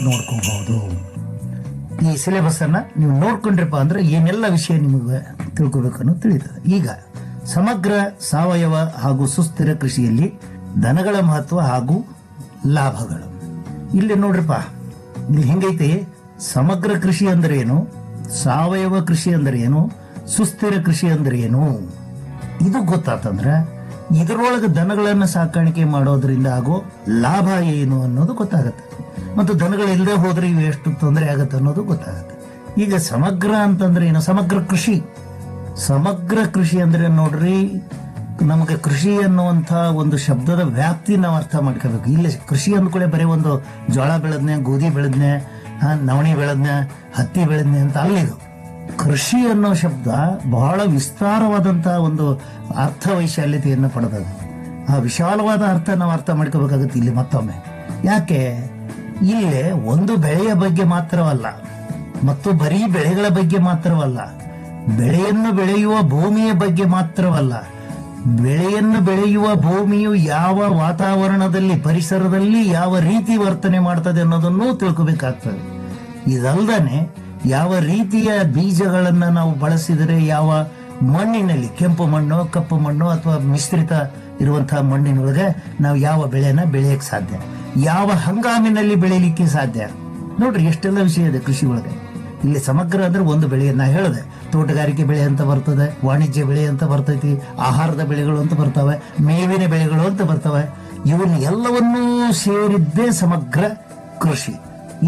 ನೋಡ್ಕೋಬಹುದು. ಈ ಸಿಲೆಬಸ್ ಅನ್ನ ನೀವು ನೋಡ್ಕೊಂಡ್ರಪ್ಪ ಅಂದ್ರೆ ಏನೆಲ್ಲ ವಿಷಯ ನಿಮಗೆ ತಿಳ್ಕೊಬೇಕನ್ನೋದು ತಿಳಿತದೆ. ಈಗ ಸಮಗ್ರ ಸಾವಯವ ಹಾಗೂ ಸುಸ್ಥಿರ ಕೃಷಿಯಲ್ಲಿ ದನಗಳ ಮಹತ್ವ ಹಾಗೂ ಲಾಭಗಳು. ಇಲ್ಲಿ ನೋಡ್ರಿಪ್ಪ, ಇಲ್ಲಿ ಹೆಂಗೈತೆ, ಸಮಗ್ರ ಕೃಷಿ ಅಂದ್ರೆ ಏನು, ಸಾವಯವ ಕೃಷಿ ಅಂದ್ರೆ ಏನು, ಸುಸ್ಥಿರ ಕೃಷಿ ಅಂದ್ರೆ ಏನು, ಇದು ಗೊತ್ತಾತಂದ್ರೆ ಇದರೊಳಗೆ ದನಗಳನ್ನು ಸಾಕಾಣಿಕೆ ಮಾಡೋದ್ರಿಂದ ಆಗೋ ಲಾಭ ಏನು ಅನ್ನೋದು ಗೊತ್ತಾಗತ್ತೆ. ಮತ್ತು ದನಗಳಿಲ್ಲದೆ ಹೋದ್ರೆ ಇವು ಎಷ್ಟು ತೊಂದರೆ ಆಗತ್ತೆ ಅನ್ನೋದು ಗೊತ್ತಾಗತ್ತೆ. ಈಗ ಸಮಗ್ರ ಅಂತಂದ್ರೆ ಏನು, ಸಮಗ್ರ ಕೃಷಿ. ಸಮಗ್ರ ಕೃಷಿ ಅಂದ್ರೆ ನೋಡ್ರಿ, ನಮಗೆ ಕೃಷಿ ಅನ್ನುವಂಥ ಒಂದು ಶಬ್ದದ ವ್ಯಾಪ್ತಿ ನಾವು ಅರ್ಥ ಮಾಡ್ಕೋಬೇಕು. ಇಲ್ಲಿ ಕೃಷಿ ಅಂದ್ಕೊಳ್ಳೆ ಬರೀ ಒಂದು ಜೋಳ ಬೆಳೆದ್ನೆ, ಗೋಧಿ ಬೆಳೆದ್ನೆ, ನವಣಿ ಬೆಳೆದ್ನೆ, ಹತ್ತಿ ಬೆಳೆದ್ನೆ ಅಂತ ಅಲ್ಲಿದು. ಕೃಷಿ ಅನ್ನೋ ಶಬ್ದ ಬಹಳ ವಿಸ್ತಾರವಾದಂತಹ ಒಂದು ಅರ್ಥ ವೈಶಾಲ್ಯತೆಯನ್ನು ಪಡೆದದು. ಆ ವಿಶಾಲವಾದ ಅರ್ಥ ನಾವು ಅರ್ಥ ಮಾಡ್ಕೋಬೇಕಾಗುತ್ತೆ ಇಲ್ಲಿ ಮತ್ತೊಮ್ಮೆ. ಯಾಕೆ, ಇಲ್ಲೇ ಒಂದು ಬೆಳೆಯ ಬಗ್ಗೆ ಮಾತ್ರವಲ್ಲ ಮತ್ತು ಬರೀ ಬೆಳೆಗಳ ಬಗ್ಗೆ ಮಾತ್ರವಲ್ಲ, ಬೆಳೆಯನ್ನು ಬೆಳೆಯುವ ಭೂಮಿಯ ಬಗ್ಗೆ ಮಾತ್ರವಲ್ಲ, ಬೆಳೆಯನ್ನು ಬೆಳೆಯುವ ಭೂಮಿಯು ಯಾವ ವಾತಾವರಣದಲ್ಲಿ, ಪರಿಸರದಲ್ಲಿ ಯಾವ ರೀತಿ ವರ್ತನೆ ಮಾಡ್ತದೆ ಅನ್ನೋದನ್ನು ತಿಳ್ಕೋಬೇಕಾಗ್ತದೆ. ಇದಲ್ದನೆ ಯಾವ ರೀತಿಯ ಬೀಜಗಳನ್ನ ನಾವು ಬಳಸಿದರೆ ಯಾವ ಮಣ್ಣಿನಲ್ಲಿ, ಕೆಂಪು ಮಣ್ಣು, ಕಪ್ಪು ಮಣ್ಣು ಅಥವಾ ಮಿಶ್ರಿತ ಇರುವಂತಹ ಮಣ್ಣಿನೊಳಗೆ ನಾವು ಯಾವ ಬೆಳೆನ ಬೆಳೆಯಕ್ಕೆ ಸಾಧ್ಯ, ಯಾವ ಹಂಗಾಮಿನಲ್ಲಿ ಬೆಳೆಯಲಿಕ್ಕೆ ಸಾಧ್ಯ. ನೋಡ್ರಿ ಎಷ್ಟೆಲ್ಲ ವಿಷಯ ಇದೆ ಕೃಷಿ ಒಳಗೆ. ಇಲ್ಲಿ ಸಮಗ್ರ ಅಂದ್ರೆ ಒಂದು ಬೆಳೆಯನ್ನ ಹೇಳಿದೆ, ತೋಟಗಾರಿಕೆ ಬೆಳೆ ಅಂತ ಬರ್ತದೆ, ವಾಣಿಜ್ಯ ಬೆಳೆ ಅಂತ ಬರ್ತೈತಿ, ಆಹಾರದ ಬೆಳೆಗಳು ಅಂತ ಬರ್ತವೆ, ಮೇವಿನ ಬೆಳೆಗಳು ಅಂತ ಬರ್ತವೆ. ಇವನ್ನ ಎಲ್ಲವನ್ನೂ ಸೇರಿದ್ದೇ ಸಮಗ್ರ ಕೃಷಿ.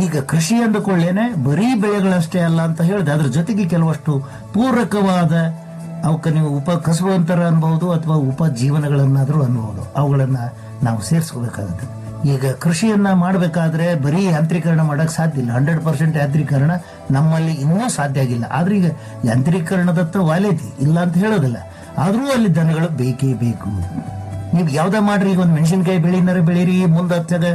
ಈಗ ಕೃಷಿ ಅಂದುಕೊಳ್ಳೇನೆ ಬರೀ ಬೆಳೆಗಳಷ್ಟೇ ಅಲ್ಲ ಅಂತ ಹೇಳಿದೆ, ಅದ್ರ ಜೊತೆಗೆ ಕೆಲವಷ್ಟು ಪೂರಕವಾದ ಅವಕ್ಕೆ ನೀವು ಕಸುವಂತರ ಅನ್ಬಹುದು ಅಥವಾ ಉಪಜೀವನಗಳನ್ನಾದ್ರೂ ಅನ್ಬಹುದು, ಅವುಗಳನ್ನ ನಾವು ಸೇರಿಸ್ಕೋಬೇಕಾಗುತ್ತೆ. ಈಗ ಕೃಷಿಯನ್ನ ಮಾಡಬೇಕಾದ್ರೆ ಬರೀ ಯಾಂತ್ರೀಕರಣ ಮಾಡಕ್ ಸಾಧ್ಯ ಇಲ್ಲ. 100% ಯಾಂತ್ರೀಕರಣ ನಮ್ಮಲ್ಲಿ ಇನ್ನೂ ಸಾಧ್ಯ ಆಗಿಲ್ಲ. ಆದ್ರೆ ಈಗ ಯಾಂತ್ರೀಕರಣದತ್ತ ವಾಲೈತಿ ಇಲ್ಲ ಅಂತ ಹೇಳೋದಿಲ್ಲ, ಆದ್ರೂ ಅಲ್ಲಿ ದನಗಳು ಬೇಕೇ ಬೇಕು. ನೀವು ಯಾವ್ದ ಮಾಡ್ರಿ, ಈಗ ಒಂದು ಮೆಣಸಿನ್ಕಾಯಿ ಬೆಳಿನಾರ ಬೆಳೀರಿ, ಮುಂದೆ ಹತ್ತಾಗ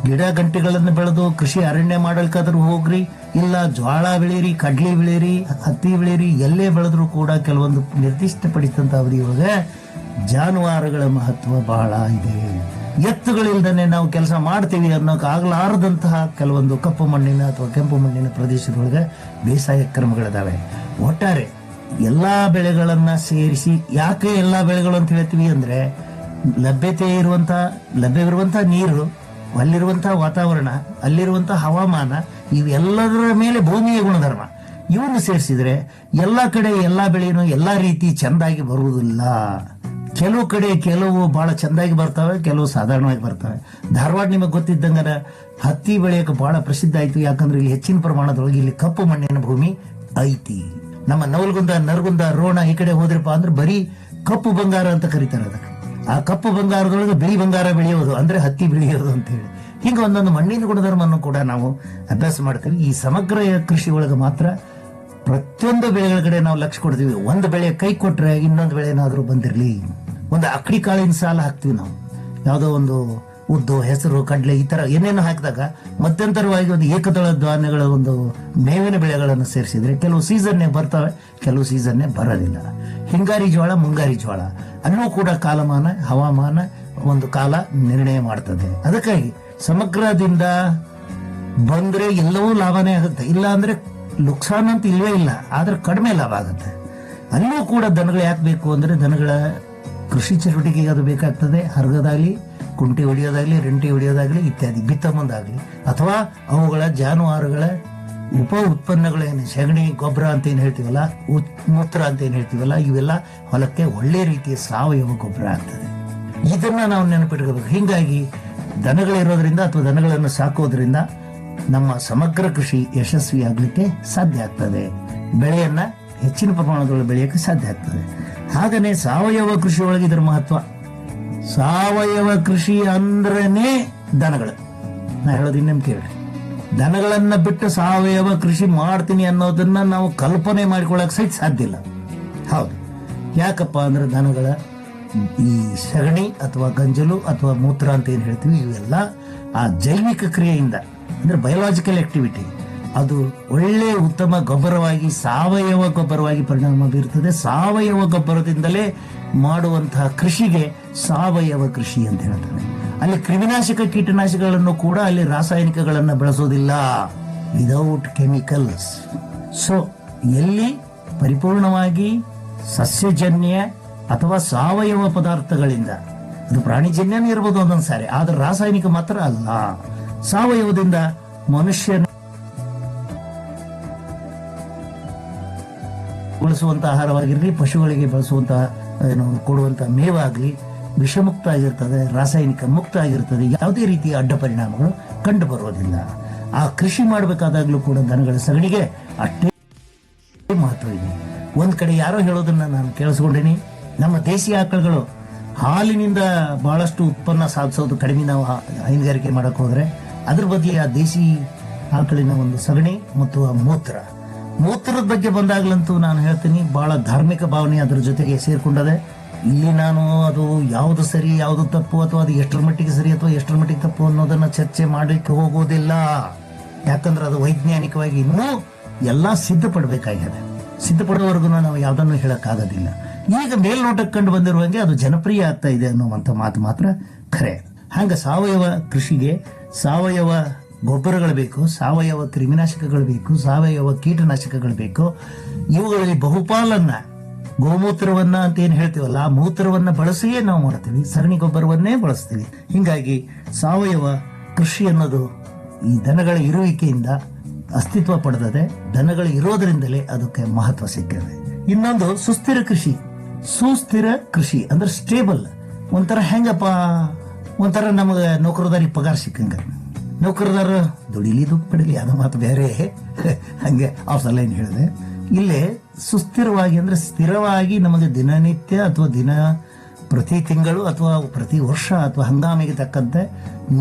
ಗಿಡ ಗಂಟೆಗಳನ್ನು ಬೆಳೆದು ಕೃಷಿ ಅರಣ್ಯ ಮಾಡಲ್ಕಾದ್ರೂ ಹೋಗ್ರಿ, ಇಲ್ಲ ಜೋಳ ಬೆಳೀರಿ, ಕಡ್ಲಿ ಬೆಳೀರಿ, ಹತ್ತಿ ಬೆಳೀರಿ, ಎಲ್ಲೇ ಬೆಳೆದ್ರು ಕೂಡ ಕೆಲವೊಂದು ನಿರ್ದಿಷ್ಟಪಡಿಸಿದಂತ ಅವಧಿಯೊಳಗೆ ಜಾನುವಾರುಗಳ ಮಹತ್ವ ಬಹಳ ಇದೆ. ಎತ್ತುಗಳಿಲ್ದನೆ ನಾವು ಕೆಲಸ ಮಾಡ್ತೀವಿ ಅನ್ನೋಕೆ ಆಗ್ಲಾರದಂತಹ ಕೆಲವೊಂದು ಕಪ್ಪು ಮಣ್ಣಿನ ಅಥವಾ ಕೆಂಪು ಮಣ್ಣಿನ ಪ್ರದೇಶದೊಳಗೆ ಬೇಸಾಯ ಕ್ರಮಗಳಿದಾವೆ. ಒಟ್ಟಾರೆ ಎಲ್ಲಾ ಬೆಳೆಗಳನ್ನ ಸೇರಿಸಿ, ಯಾಕೆ ಎಲ್ಲಾ ಬೆಳೆಗಳು ಅಂತ ಹೇಳ್ತೀವಿ ಅಂದ್ರೆ ಲಭ್ಯವಿರುವಂತಹ ನೀರು, ಅಲ್ಲಿರುವಂತಹ ವಾತಾವರಣ, ಅಲ್ಲಿರುವಂತಹ ಹವಾಮಾನ, ಇವೆಲ್ಲದರ ಮೇಲೆ ಭೂಮಿಯ ಗುಣಧರ್ಮ ಇವನ್ನು ಸೇರಿಸಿದ್ರೆ ಎಲ್ಲಾ ಕಡೆ ಎಲ್ಲಾ ಬೆಳೆಯನ್ನು ಎಲ್ಲಾ ರೀತಿ ಚೆಂದಾಗಿ ಬರುವುದಿಲ್ಲ. ಕೆಲವು ಕಡೆ ಕೆಲವು ಬಹಳ ಚೆಂದಾಗಿ ಬರ್ತವೆ, ಕೆಲವು ಸಾಧಾರಣವಾಗಿ ಬರ್ತವೆ. ಧಾರವಾಡ ನಿಮಗೆ ಗೊತ್ತಿದ್ದಂಗ ಹತ್ತಿ ಬೆಳೆಯಕ್ಕೆ ಬಹಳ ಪ್ರಸಿದ್ಧ ಆಯ್ತು. ಯಾಕಂದ್ರೆ ಇಲ್ಲಿ ಹೆಚ್ಚಿನ ಪ್ರಮಾಣದೊಳಗೆ ಇಲ್ಲಿ ಕಪ್ಪು ಮಣ್ಣಿನ ಭೂಮಿ ಐತಿ. ನಮ್ಮ ನವಲಗುಂದ, ನರಗುಂದ, ರೋಣ ಈ ಕಡೆ ಹೋದ್ರಪ್ಪ ಅಂದ್ರೆ ಬರೀ ಕಪ್ಪು ಬಂಗಾರ ಅಂತ ಕರೀತಾರೆ ಅದಕ್ಕೆ. ಆ ಕಪ್ಪು ಬಂಗಾರದೊಳಗೆ ಬಿಳಿ ಬಂಗಾರ ಬೆಳೆಯೋದು ಅಂದ್ರೆ ಹತ್ತಿ ಬೆಳೆಯೋದು ಅಂತ ಹೇಳಿ, ಹಿಂಗ ಒಂದೊಂದು ಮಣ್ಣಿನ ಗುಣಧರ್ಮವನ್ನು ಕೂಡ ನಾವು ಅಭ್ಯಾಸ ಮಾಡ್ತೀವಿ. ಈ ಸಮಗ್ರ ಕೃಷಿ ಒಳಗೆ ಮಾತ್ರ ಪ್ರತಿಯೊಂದು ಬೆಳೆಗಳ ಕಡೆ ನಾವು ಲಕ್ಷ್ಯ ಕೊಡ್ತೀವಿ. ಒಂದು ಬೆಳೆ ಕೈ ಕೊಟ್ರೆ ಇನ್ನೊಂದು ಬೆಳೆ ಏನಾದ್ರೂ ಬಂದಿರ್ಲಿ. ಒಂದು ಅಕ್ಕಡಿ ಕಾಳಿನ ಸಾಲ ಹಾಕ್ತಿವಿ ನಾವು, ಯಾವುದೋ ಒಂದು ಉದ್ದು, ಹೆಸರು, ಕಡ್ಲೆ ಈ ತರ ಏನೇನು ಹಾಕಿದಾಗ ಮಧ್ಯಂತರವಾಗಿ ಒಂದು ಏಕದಳ ಧಾನ್ಯಗಳ ಒಂದು ಮೇವಿನ ಬೆಳೆಗಳನ್ನು ಸೇರಿಸಿದ್ರೆ ಕೆಲವು ಸೀಸನ್ನೇ ಬರ್ತವೆ, ಕೆಲವು ಸೀಸನ್ನೇ ಬರೋದಿಲ್ಲ. ಹಿಂಗಾರಿ ಜೋಳ, ಮುಂಗಾರಿ ಜೋಳ ಅಲ್ಲೂ ಕೂಡ ಕಾಲಮಾನ, ಹವಾಮಾನ ಒಂದು ಕಾಲ ನಿರ್ಣಯ ಮಾಡ್ತದೆ. ಅದಕ್ಕಾಗಿ ಸಮಗ್ರದಿಂದ ಬಂದ್ರೆ ಎಲ್ಲವೂ ಲಾಭನೇ ಆಗುತ್ತೆ, ಇಲ್ಲ ಅಂದ್ರೆ ನುಕ್ಸಾನ್ ಅಂತ ಇಲ್ವೇ ಇಲ್ಲ, ಆದ್ರೆ ಕಡಿಮೆ ಲಾಭ ಆಗುತ್ತೆ. ಅಲ್ಲೂ ಕೂಡ ದನಗಳು ಯಾಕೆ ಬೇಕು ಅಂದ್ರೆ ದನಗಳ ಕೃಷಿ ಚಟುವಟಿಕೆಗೆ ಅದು ಬೇಕಾಗ್ತದೆ. ಹರ್ಗದಾಗ್ಲಿ, ಕುಂಟೆ ಹೊಡಿಯೋದಾಗ್ಲಿ, ರಂಟಿ ಹೊಡಿಯೋದಾಗ್ಲಿ ಇತ್ಯಾದಿ, ಬಿತ್ತ ಮುಂದಾಗ್ಲಿ, ಅಥವಾ ಅವುಗಳ ಜಾನುವಾರುಗಳ ಉಪ ಉತ್ಪನ್ನಗಳೇನು, ಸಗಣಿ ಗೊಬ್ಬರ ಅಂತ ಏನ್ ಹೇಳ್ತೀವಲ್ಲ, ಮೂತ್ರ ಅಂತ ಏನ್ ಹೇಳ್ತೀವಲ್ಲ, ಇವೆಲ್ಲ ಹೊಲಕ್ಕೆ ಒಳ್ಳೆ ರೀತಿಯ ಸಾವಯವ ಗೊಬ್ಬರ ಆಗ್ತದೆ. ಇದನ್ನ ನಾವು ನೆನಪಿಟ್ಕೋಬೇಕು. ಹಿಂಗಾಗಿ ದನಗಳಿರೋದ್ರಿಂದ ಅಥವಾ ದನಗಳನ್ನು ಸಾಕೋದ್ರಿಂದ ನಮ್ಮ ಸಮಗ್ರ ಕೃಷಿ ಯಶಸ್ವಿ ಆಗ್ಲಿಕ್ಕೆ ಸಾಧ್ಯ ಆಗ್ತದೆ, ಬೆಳೆಯನ್ನ ಹೆಚ್ಚಿನ ಪ್ರಮಾಣದೊಳಗೆ ಬೆಳೆಯಕ್ಕೆ ಸಾಧ್ಯ ಆಗ್ತದೆ. ಹಾಗನೇ ಸಾವಯವ ಕೃಷಿ ಒಳಗೆ ಇದರ ಮಹತ್ವ. ಸಾವಯವ ಕೃಷಿ ಅಂದ್ರೇನೆ ದನಗಳು. ನಾ ಹೇಳೋದು ಇನ್ನೇನು ಕೇಳಿ, ದನಗಳನ್ನ ಬಿಟ್ಟು ಸಾವಯವ ಕೃಷಿ ಮಾಡ್ತೀನಿ ಅನ್ನೋದನ್ನ ನಾವು ಕಲ್ಪನೆ ಮಾಡಿಕೊಳ್ಳಕ್ ಸಹಿತ ಸಾಧ್ಯ ಇಲ್ಲ. ಹೌದು, ಯಾಕಪ್ಪ ಅಂದ್ರೆ ದನಗಳ ಈ ಸಗಣಿ ಅಥವಾ ಗಂಜಲು ಅಥವಾ ಮೂತ್ರ ಅಂತ ಏನ್ ಹೇಳ್ತೀವಿ, ಇವೆಲ್ಲ ಆ ಜೈವಿಕ ಕ್ರಿಯೆಯಿಂದ ಅಂದ್ರೆ ಬಯೋಲಾಜಿಕಲ್ ಆಕ್ಟಿವಿಟಿ, ಅದು ಒಳ್ಳೆ ಉತ್ತಮ ಗೊಬ್ಬರವಾಗಿ, ಸಾವಯವ ಗೊಬ್ಬರವಾಗಿ ಪರಿಣಾಮ ಬೀರುತ್ತದೆ. ಸಾವಯವ ಗೊಬ್ಬರದಿಂದಲೇ ಮಾಡುವಂತಹ ಕೃಷಿಗೆ ಸಾವಯವ ಕೃಷಿ ಅಂತ ಹೇಳ್ತಾರೆ. ಅಲ್ಲಿ ಕ್ರಿಮಿನಾಶಕ ಕೀಟನಾಶಕಗಳನ್ನು ಕೂಡ ಅಲ್ಲಿ ರಾಸಾಯನಿಕಗಳನ್ನು ಬಳಸೋದಿಲ್ಲ, ವಿದೌಟ್ ಕೆಮಿಕಲ್ಸ್. ಸೊ ಎಲ್ಲಿ ಪರಿಪೂರ್ಣವಾಗಿ ಸಸ್ಯಜನ್ಯ ಅಥವಾ ಸಾವಯವ ಪದಾರ್ಥಗಳಿಂದ, ಅದು ಪ್ರಾಣಿಜನ್ಯನೂ ಇರ್ಬೋದು ಒಂದೊಂದು ಸಾರಿ, ಆದ್ರೆ ರಾಸಾಯನಿಕ ಮಾತ್ರ ಅಲ್ಲ. ಸಾವಯವದಿಂದ ಮನುಷ್ಯನ ಬಳಸುವಂತಹ ಆಹಾರವಾಗಿರಲಿ, ಪಶುಗಳಿಗೆ ಬಳಸುವಂತಹ ಕೊಡುವಂತಹ ಮೇವಾಗ್ಲಿ ವಿಷಮುಕ್ತ ಆಗಿರ್ತದೆ, ರಾಸಾಯನಿಕ ಮುಕ್ತ ಆಗಿರ್ತದೆ. ಯಾವುದೇ ರೀತಿಯ ಅಡ್ಡ ಪರಿಣಾಮಗಳು ಕಂಡು ಬರೋದಿಲ್ಲ. ಆ ಕೃಷಿ ಮಾಡಬೇಕಾದಾಗ್ಲೂ ಕೂಡ ದನಗಳ ಸಗಣಿಗೆ ಅಷ್ಟೇ ಮಹತ್ವ ಇದೆ. ಒಂದ್ ಕಡೆ ಯಾರೋ ಹೇಳೋದನ್ನ ನಾನು ಕೇಳಿಸ್ಕೊಂಡೇನಿ, ನಮ್ಮ ದೇಸಿ ಆಕಳುಗಳು ಹಾಲಿನಿಂದ ಬಹಳಷ್ಟು ಉತ್ಪನ್ನ ಸಾಧಿಸೋದು ಕಡಿಮೆ ನಾವು ಹೈನುಗಾರಿಕೆ ಮಾಡಕ್ ಹೋದ್ರೆ, ಅದ್ರ ಬದಲಿ ಆ ದೇಸಿ ಆಕಳಿನ ಒಂದು ಸಗಣಿ ಮತ್ತು ಆ ಮೂತ್ರದ ಬಗ್ಗೆ ಬಂದಾಗ್ಲಂತೂ ನಾನು ಹೇಳ್ತೀನಿ, ಬಹಳ ಧಾರ್ಮಿಕ ಭಾವನೆ ಅದರ ಜೊತೆಗೆ ಸೇರ್ಕೊಂಡದೆ. ಇಲ್ಲಿ ನಾನು ಅದು ಯಾವುದು ಸರಿ ಯಾವುದು ತಪ್ಪು ಅಥವಾ ಅದು ಎಷ್ಟರ ಮಟ್ಟಿಗೆ ಸರಿ ಅಥವಾ ಎಷ್ಟರ ಮಟ್ಟಿಗೆ ತಪ್ಪು ಅನ್ನೋದನ್ನ ಚರ್ಚೆ ಮಾಡಲಿಕ್ಕೆ ಹೋಗೋದಿಲ್ಲ. ಯಾಕಂದ್ರೆ ಅದು ವೈಜ್ಞಾನಿಕವಾಗಿ ಇನ್ನೂ ಎಲ್ಲ ಸಿದ್ಧಪಡಬೇಕಾಗಿದೆ. ಸಿದ್ಧಪಡುವವರೆಗೂ ನಾವು ಯಾವುದನ್ನು ಹೇಳಕ್ಕಾಗೋದಿಲ್ಲ. ಈಗ ಮೇಲ್ನೋಟಕ್ಕೆ ಕಂಡು ಬಂದಿರುವಂಗೆ ಅದು ಜನಪ್ರಿಯ ಆಗ್ತಾ ಇದೆ ಅನ್ನುವಂಥ ಮಾತು ಮಾತ್ರ ಖರೆ. ಹಂಗ ಸಾವಯವ ಕೃಷಿಗೆ ಸಾವಯವ ಗೊಬ್ಬರಗಳು ಬೇಕು, ಸಾವಯವ ಕ್ರಿಮಿನಾಶಕಗಳು ಬೇಕು, ಸಾವಯವ ಕೀಟನಾಶಕಗಳು ಬೇಕು. ಇವುಗಳಲ್ಲಿ ಬಹುಪಾಲನ್ನ ಗೋಮೂತ್ರವನ್ನ ಅಂತ ಏನ್ ಹೇಳ್ತೀವಲ್ಲ, ಆ ಮೂತ್ರವನ್ನ ಬಳಸಿಯೇ ನಾವು ಮಾಡ್ತೀವಿ, ಸಗಣಿ ಗೊಬ್ಬರವನ್ನೇ ಬಳಸ್ತೀವಿ. ಹಿಂಗಾಗಿ ಸಾವಯವ ಕೃಷಿ ಅನ್ನೋದು ಈ ದನಗಳ ಇರುವಿಕೆಯಿಂದ ಅಸ್ತಿತ್ವ ಪಡೆದದೆ. ದನಗಳು ಇರೋದ್ರಿಂದಲೇ ಅದಕ್ಕೆ ಮಹತ್ವ ಸಿಕ್ಕಿದೆ. ಇನ್ನೊಂದು ಸುಸ್ಥಿರ ಕೃಷಿ. ಸುಸ್ಥಿರ ಕೃಷಿ ಅಂದ್ರೆ ಸ್ಟೇಬಲ್. ಒಂಥರ ಹೆಂಗಪ್ಪ, ಒಂಥರ ನಮಗೆ ನೌಕರದಾರಿ ಪಗಾರ ಸಿಕ್ಕಂಗ. ನೌಕರದಾರ ದುಡಿಲಿ ದುಡ್ಡು ಪಡಲಿ, ಅದು ಮಾತು ಬೇರೆ. ಹಂಗೆ ಆಫ್ ಲೈನ್ ಹೇಳಿದೆ. ಇಲ್ಲೇ ಸುಸ್ಥಿರವಾಗಿ ಅಂದ್ರೆ ಸ್ಥಿರವಾಗಿ ನಮಗೆ ದಿನನಿತ್ಯ ಅಥವಾ ಪ್ರತಿ ತಿಂಗಳು ಅಥವಾ ಪ್ರತಿ ವರ್ಷ ಅಥವಾ ಹಂಗಾಮಿಗೆ ತಕ್ಕಂತೆ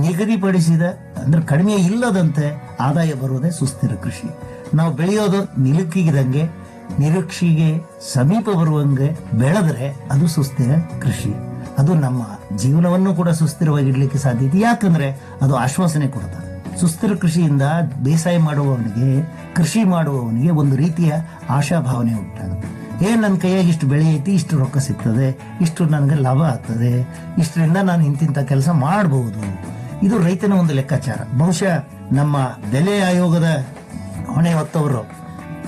ನಿಗದಿಪಡಿಸಿದ ಅಂದ್ರೆ ಕಡಿಮೆ ಇಲ್ಲದಂತೆ ಆದಾಯ ಬರುವುದೇ ಸುಸ್ಥಿರ ಕೃಷಿ. ನಾವು ಬೆಳೆಯೋದು ನಿಲುಕಿದಂಗೆ ನಿರೀಕ್ಷೆಗೆ ಸಮೀಪ ಬರುವಂಗೆ ಬೆಳೆದ್ರೆ ಅದು ಸುಸ್ಥಿರ ಕೃಷಿ. ಅದು ನಮ್ಮ ಜೀವನವನ್ನು ಕೂಡ ಸುಸ್ಥಿರವಾಗಿಡ್ಲಿಕ್ಕೆ ಸಾಧ್ಯತೆ. ಯಾಕಂದ್ರೆ ಅದು ಆಶ್ವಾಸನೆ ಕೊಡುತ್ತದೆ. ಸುಸ್ಥಿರ ಕೃಷಿಯಿಂದ ಬೇಸಾಯ ಮಾಡುವವನಿಗೆ, ಕೃಷಿ ಮಾಡುವವನಿಗೆ ಒಂದು ರೀತಿಯ ಆಶಾಭಾವನೆ ಉಂಟಾಗುತ್ತೆ. ನನ್ನ ಕೈಯಾಗಿ ಇಷ್ಟು ಬೆಳೆ ಐತಿ, ಇಷ್ಟು ರೊಕ್ಕ ಸಿಗ್ತದೆ, ಇಷ್ಟು ನನಗೆ ಲಾಭ ಆಗ್ತದೆ, ಇಷ್ಟರಿಂದ ನಾನು ಇಂತಿಂತ ಕೆಲಸ ಮಾಡಬಹುದು. ಇದು ರೈತನ ಒಂದು ಲೆಕ್ಕಾಚಾರ. ಬಹುಶಃ ನಮ್ಮ ಬೆಲೆ ಆಯೋಗದ ಹೊಣೆ ಹೊತ್ತವರು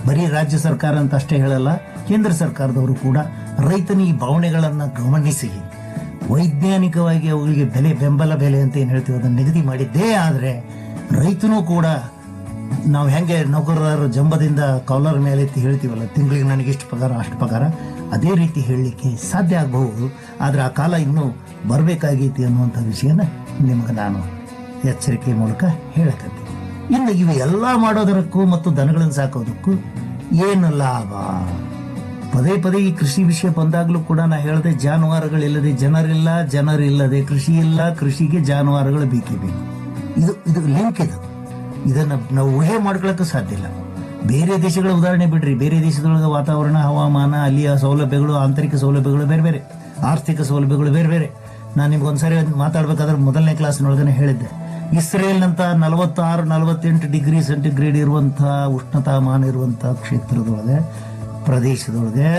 ಬರೀ ರಾಜ್ಯ ಸರ್ಕಾರ ಅಂತ ಅಷ್ಟೇ ಹೇಳಲ್ಲ, ಕೇಂದ್ರ ಸರ್ಕಾರದವರು ಕೂಡ ರೈತನ ಈ ಭಾವನೆಗಳನ್ನ ಗಮನಿಸಿ ವೈಜ್ಞಾನಿಕವಾಗಿ ಅವುಗಳಿಗೆ ಬೆಂಬಲ ಬೆಲೆ ಅಂತ ಏನ್ ಹೇಳ್ತೀವಿ ಅದನ್ನು ನಿಗದಿ ಮಾಡಿದ್ದೇ ಆದ್ರೆ ರೈತನೂ ಕೂಡ ನಾವು ಹೆಂಗೆ ನೌಕರರು ಜಂಬದಿಂದ ಕೌಲರ್ ಮೇಲೆ ಎತ್ತಿ ಹೇಳ್ತೀವಲ್ಲ, ತಿಂಗಳಿಗೆ ನನಗೆ ಇಷ್ಟು ಪಗಾರ ಅಷ್ಟು ಪಗಾರ, ಅದೇ ರೀತಿ ಹೇಳಲಿಕ್ಕೆ ಸಾಧ್ಯ ಆಗಬಹುದು. ಆದ್ರೆ ಆ ಕಾಲ ಇನ್ನೂ ಬರಬೇಕಾಗೈತಿ ಅನ್ನುವಂಥ ವಿಷಯನ ನಿಮಗೆ ನಾನು ಎಚ್ಚರಿಕೆ ಮೂಲಕ ಹೇಳಕತ್ತೀನಿ. ಇನ್ನು ಇವು ಎಲ್ಲ ಮಾಡೋದಕ್ಕೂ ಮತ್ತು ದನಗಳನ್ನು ಸಾಕೋದಕ್ಕೂ ಏನು ಲಾಭ? ಪದೇ ಪದೇ ಈ ಕೃಷಿ ವಿಷಯ ಬಂದಾಗ್ಲೂ ಕೂಡ ನಾ ಹೇಳಿದೆ, ಜಾನುವಾರುಗಳಿಲ್ಲದೆ ಜನರಿಲ್ಲ, ಜನರಿಲ್ಲದೆ ಕೃಷಿ ಇಲ್ಲ, ಕೃಷಿಗೆ ಜಾನುವಾರುಗಳು ಬೇಕೇ ಬೇಕು. ಇದು ಲಿಂಕ್ ಇದು. ಇದನ್ನ ನಾವು ಊಹೆ ಮಾಡ್ಕೊಳಕ್ಕೂ ಸಾಧ್ಯ ಇಲ್ಲ. ಬೇರೆ ದೇಶಗಳ ಉದಾಹರಣೆ ಬಿಡ್ರಿ, ಬೇರೆ ದೇಶದೊಳಗೆ ವಾತಾವರಣ, ಹವಾಮಾನ, ಅಲ್ಲಿಯ ಸೌಲಭ್ಯಗಳು, ಆಂತರಿಕ ಸೌಲಭ್ಯಗಳು ಬೇರೆ ಬೇರೆ, ಆರ್ಥಿಕ ಸೌಲಭ್ಯಗಳು ಬೇರೆ ಬೇರೆ. ನಾನು ನಿಮ್ಗೆ ಒಂದ್ಸರಿ ಮಾತಾಡ್ಬೇಕಾದ್ರೆ ಮೊದಲನೇ ಕ್ಲಾಸ್ನೊಳಗನೆ ಹೇಳಿದ್ದೆ, ಇಸ್ರೇಲ್ನಂತ 46-48 ಡಿಗ್ರಿ ಸೆಂಟಿಗ್ರೇಡ್ ಇರುವಂತಹ ಉಷ್ಣತಾಮಾನ ಇರುವಂತಹ ಕ್ಷೇತ್ರದೊಳಗೆ, ಪ್ರದೇಶದೊಳಗೆ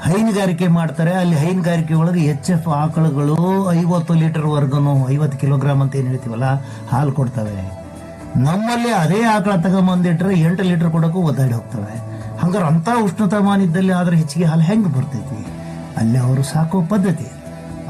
ಹೈನುಗಾರಿಕೆ ಮಾಡ್ತಾರೆ. ಅಲ್ಲಿ ಹೈನುಗಾರಿಕೆ ಒಳಗೆ HF ಆಕಳುಗಳು 50 ಲೀಟರ್ ವರ್ಗನು 50 ಕಿಲೋಗ್ರಾಮ್ ಅಂತ ಏನ್ ಹೇಳ್ತೀವಲ್ಲ ಹಾಲು ಕೊಡ್ತವೆ. ನಮ್ಮಲ್ಲಿ ಅದೇ ಆಕಳ ತಗೊಂಬಂದಿಟ್ರೆ 8 ಲೀಟರ್ ಕೊಡೋಕ್ಕೂ ಒದ್ದಾಡಿ ಹೋಗ್ತವೆ. ಹಂಗಾರೆ ಅಂತ ಉಷ್ಣತಾಮಾನ ಇದ್ದಲ್ಲಿ ಆದ್ರೆ ಹೆಚ್ಚಿಗೆ ಹಾಲು ಹೆಂಗ್ ಬರ್ತೈತಿ? ಅಲ್ಲಿ ಅವರು ಸಾಕೋ ಪದ್ಧತಿ,